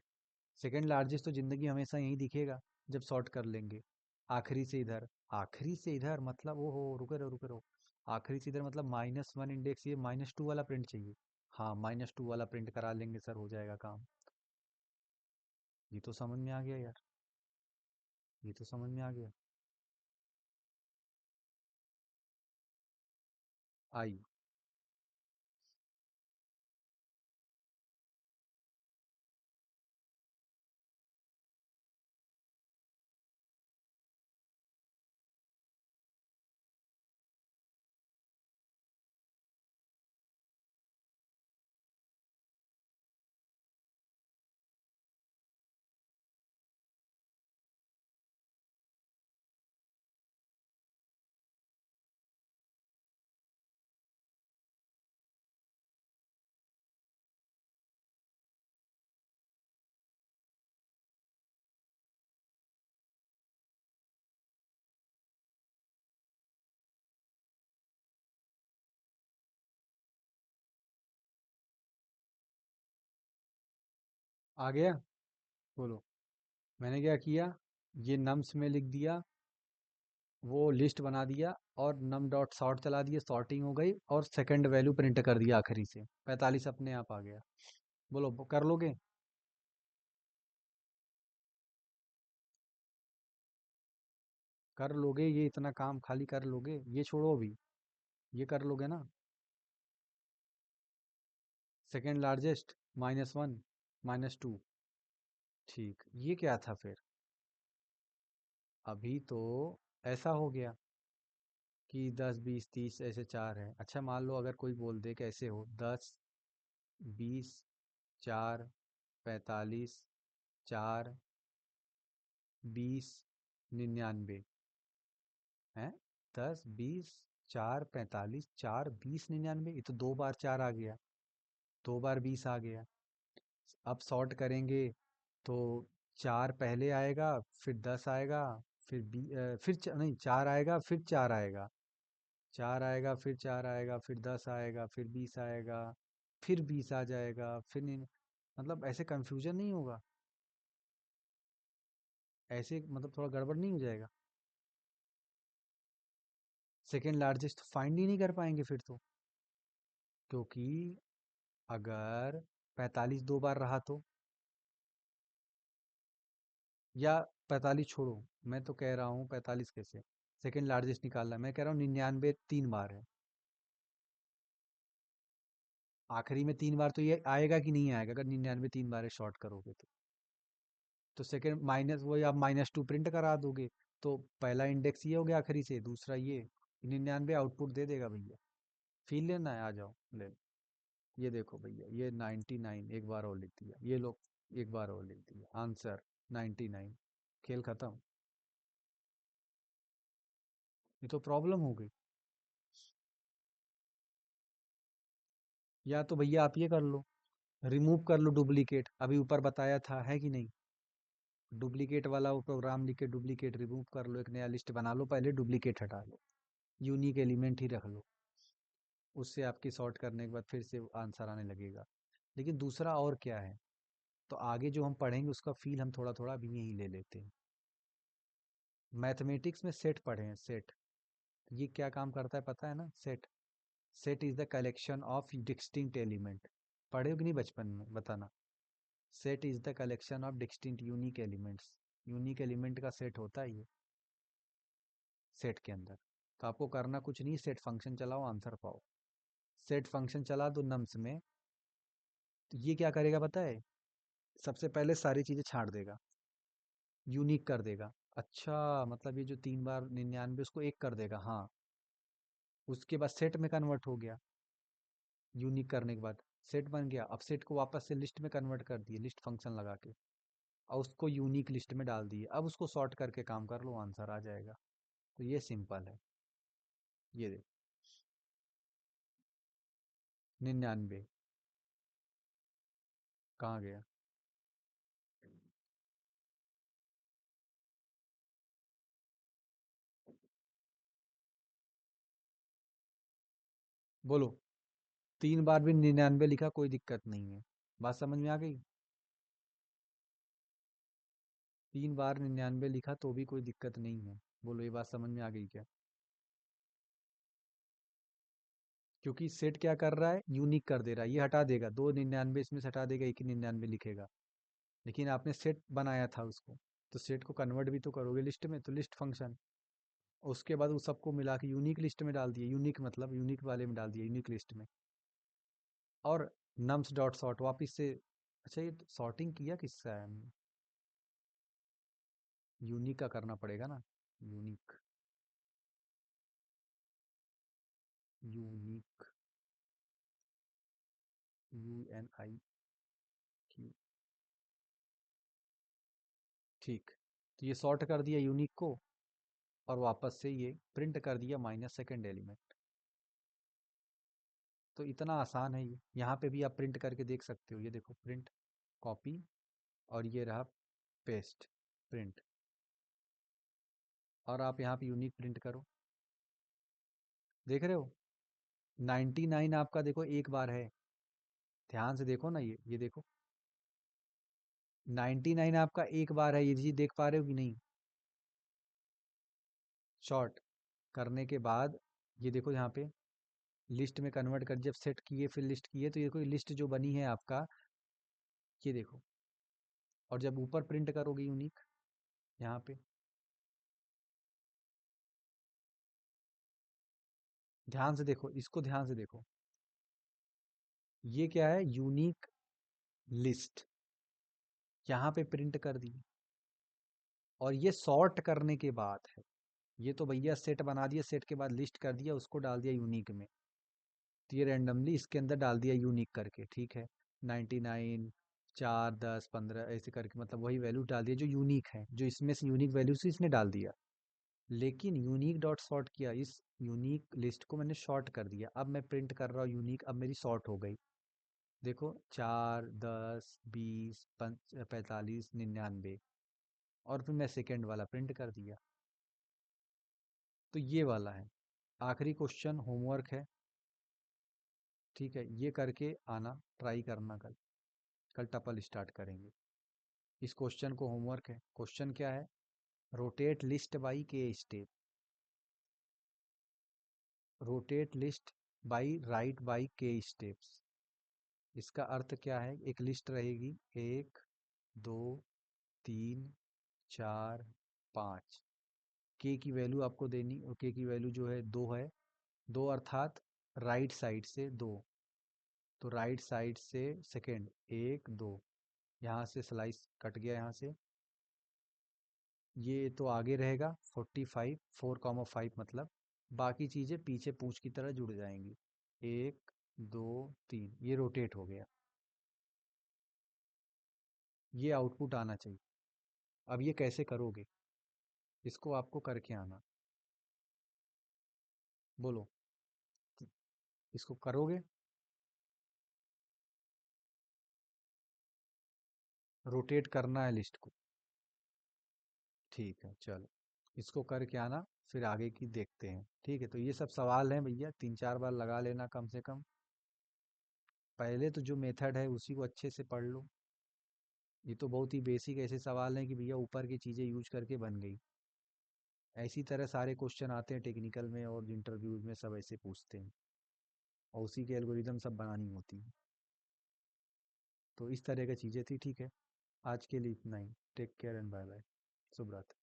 सेकेंड लार्जेस्ट तो जिंदगी हमेशा यही दिखेगा जब सॉर्ट कर लेंगे। आखिरी से इधर, आखिरी से इधर मतलब वो हो, रुके रहो रुके रहो। आखिरी से इधर मतलब -1 इंडेक्स, ये -2 वाला प्रिंट चाहिए। हाँ -2 वाला प्रिंट करा लेंगे सर, हो जाएगा काम। ये तो समझ में आ गया यार, ये तो समझ में आ गया। आई। आ गया। बोलो। मैंने क्या किया, ये नम्स में लिख दिया, वो लिस्ट बना दिया, और नम डॉट सॉर्ट चला दिया, सॉर्टिंग हो गई, और सेकंड वैल्यू प्रिंट कर दिया आखिरी से। 45 अपने आप आ गया। बोलो कर लोगे? कर लोगे? ये इतना काम खाली कर लोगे? ये छोड़ो अभी, ये कर लोगे ना? Second largest, -1 -2। ठीक, ये क्या था फिर? अभी तो ऐसा हो गया कि 10 20 30 ऐसे चार है। अच्छा मान लो अगर कोई बोल दे कैसे हो, 10 20 4 45 4 20 99 है। 10 20 4 45 4 20 99, ये तो 2 बार 4 आ गया, 2 बार 20 आ गया। अब सॉर्ट करेंगे तो 4 पहले आएगा, फिर 10 आएगा, फिर फिर नहीं 4 आएगा, फिर 4 आएगा, 4 आएगा, फिर 4 आएगा, फिर 10 आएगा, फिर 20 आएगा, फिर 20 आ जाएगा, फिर नहीं। मतलब ऐसे कंफ्यूजन नहीं होगा? ऐसे मतलब थोड़ा गड़बड़ नहीं हो जाएगा? सेकंड लार्जेस्ट फाइंड ही नहीं कर पाएंगे फिर तो, क्योंकि अगर 45 दो बार रहा तो, या 45 छोड़ो, मैं तो कह रहा हूँ 45 कैसे, सेकंड लार्जेस्ट निकालना है, मैं कह रहा हूँ 99 तीन बार है। आखिरी में तीन बार तो ये आएगा कि नहीं आएगा, अगर 99 तीन बार शॉर्ट करोगे तो सेकंड माइनस वही आप -2 प्रिंट करा दोगे। तो पहला इंडेक्स ये हो गया आखिरी से, दूसरा ये 99 आउटपुट दे देगा भैया। फील लेना है, आ जाओ ले लो। ये देखो भैया, ये 99 एक बार और लिख दिया, ये लो एक बार और लिख दिया, आंसर 99। खेल खत्म। ये तो प्रॉब्लम हो गई। या तो भैया आप ये कर लो, रिमूव कर लो डुप्लीकेट, अभी ऊपर बताया था, है कि नहीं? डुप्लीकेट वाला वो प्रोग्राम लिख के डुप्लीकेट रिमूव कर लो, एक नया लिस्ट बना लो, पहले डुप्लीकेट हटा लो, यूनिक एलिमेंट ही रख लो। उससे आपकी सॉर्ट करने के बाद फिर से आंसर आने लगेगा। लेकिन दूसरा और क्या है, तो आगे जो हम पढ़ेंगे उसका फील हम थोड़ा थोड़ा अभी यहीं ले लेते हैं। मैथमेटिक्स में सेट पढ़े हैं, सेट। ये क्या काम करता है पता है ना? Set, set is the collection of distinct element. पढ़े हो कि नहीं बचपन में, बताना। Set is the collection of distinct unique elements. Unique element का सेट होता है ये, सेट के अंदर। तो आपको करना कुछ नहीं, सेट फंक्शन चलाओ, आंसर पाओ। सेट फंक्शन चला दो नम्स में, तो ये क्या करेगा पता है? सबसे पहले सारी चीजें छांट देगा, यूनिक कर देगा। अच्छा, मतलब ये जो तीन बार 99 उसको एक कर देगा, हाँ। उसके बाद सेट में कन्वर्ट हो गया, यूनिक करने के बाद सेट बन गया। अब सेट को वापस से लिस्ट में कन्वर्ट कर दिए, लिस्ट फंक्शन लगा के, और उसको यूनिक लिस्ट में डाल दिए। अब उसको सॉर्ट करके काम कर लो, आंसर आ जाएगा। तो ये सिंपल है। ये देखो, 99 कहाँ गया? बोलो। तीन बार भी 99 लिखा, कोई दिक्कत नहीं है। बात समझ में आ गई? तीन बार 99 लिखा तो भी कोई दिक्कत नहीं है। बोलो, ये बात समझ में आ गई क्या? क्योंकि सेट क्या कर रहा है, यूनिक कर दे रहा है, ये हटा देगा, दो 99 इसमें से हटा देगा, एक ही 99 लिखेगा। लेकिन आपने सेट बनाया था उसको, तो सेट को कन्वर्ट भी तो करोगे लिस्ट में, तो लिस्ट फंक्शन। उसके बाद उस सबको मिला के यूनिक लिस्ट में डाल दिए, यूनिक मतलब यूनिक वाले में डाल दिया, यूनिक लिस्ट में। और नम्स डॉट सॉर्ट वापिस से। अच्छा, ये सॉर्टिंग किया किसका है हमने? यूनिक का करना पड़ेगा ना। Unique, unique, UNIQ। ठीक। तो ये सॉर्ट कर दिया यूनिक को, और वापस से ये प्रिंट कर दिया माइनस सेकेंड एलिमेंट। तो इतना आसान है ये, यहाँ पे भी आप प्रिंट करके देख सकते हो। ये देखो, प्रिंट, कॉपी, और ये रहा पेस्ट, प्रिंट। और आप यहाँ पे यूनिक प्रिंट करो, देख रहे हो? 99 आपका देखो एक बार है, ध्यान से देखो ना, ये देखो, 99 आपका एक बार है, ये चीज देख पा रहे हो कि नहीं? शॉर्ट करने के बाद ये देखो यहाँ पे, लिस्ट में कन्वर्ट कर, जब सेट किए फिर लिस्ट किए, तो ये कोई लिस्ट जो बनी है आपका, ये देखो। और जब ऊपर प्रिंट करोगे यूनिक, यहाँ पे ध्यान से देखो, इसको ध्यान से देखो, ये क्या है? यूनिक लिस्ट, यहाँ पे प्रिंट कर दी। और ये सॉर्ट करने के बाद है, ये तो भैया सेट बना दिया, सेट के बाद लिस्ट कर दिया, उसको डाल दिया यूनिक में। तो ये रैंडमली इसके अंदर डाल दिया यूनिक करके, ठीक है? 99, 4, 10, 15 ऐसे करके, मतलब वही वैल्यू डाल दिया जो यूनिक है, जो इसमें से यूनिक वैल्यू से इसने डाल दिया। लेकिन यूनिक डॉट सॉर्ट किया, इस यूनिक लिस्ट को मैंने शॉर्ट कर दिया। अब मैं प्रिंट कर रहा हूँ यूनिक, अब मेरी सॉर्ट हो गई। देखो, 4, 10, 20, 45, 99, और फिर मैं सेकेंड वाला प्रिंट कर दिया। तो ये वाला है। आखिरी क्वेश्चन होमवर्क है, ठीक है? ये करके आना, ट्राई करना कल। कल टपल स्टार्ट करेंगे। इस क्वेश्चन को होमवर्क है। क्वेश्चन क्या है? रोटेट लिस्ट बाई के step, rotate list by right by के स्टेप्स। इसका अर्थ क्या है, एक लिस्ट रहेगी, 1 2 3 4 5, के की वैल्यू आपको देनी, और के की वैल्यू जो है 2 है, 2 अर्थात राइट साइड से 2, तो राइट साइड से सेकेंड 1 2, यहाँ से स्लाइस कट गया यहाँ से, ये तो आगे रहेगा 45, 4,5 मतलब, बाकी चीज़ें पीछे पूंछ की तरह जुड़ जाएंगी, 1 2 3, ये रोटेट हो गया, ये आउटपुट आना चाहिए। अब ये कैसे करोगे, इसको आपको करके आना, बोलो, इसको करोगे, रोटेट करना है लिस्ट को। ठीक है चलो, इसको करके आना, फिर आगे की देखते हैं। ठीक है, तो ये सब सवाल हैं भैया, 3-4 बार लगा लेना कम से कम। पहले तो जो मेथड है उसी को अच्छे से पढ़ लो, ये तो बहुत ही बेसिक ऐसे सवाल हैं कि भैया ऊपर की चीज़ें यूज करके बन गई। ऐसी तरह सारे क्वेश्चन आते हैं टेक्निकल में और इंटरव्यूज में, सब ऐसे पूछते हैं, और उसी के एल्गोरिदम सब बनानी होती है। तो इस तरह की चीज़ें थी। ठीक है, आज के लिए इतना ही। Take care and bye bye. शुभ रात्रि।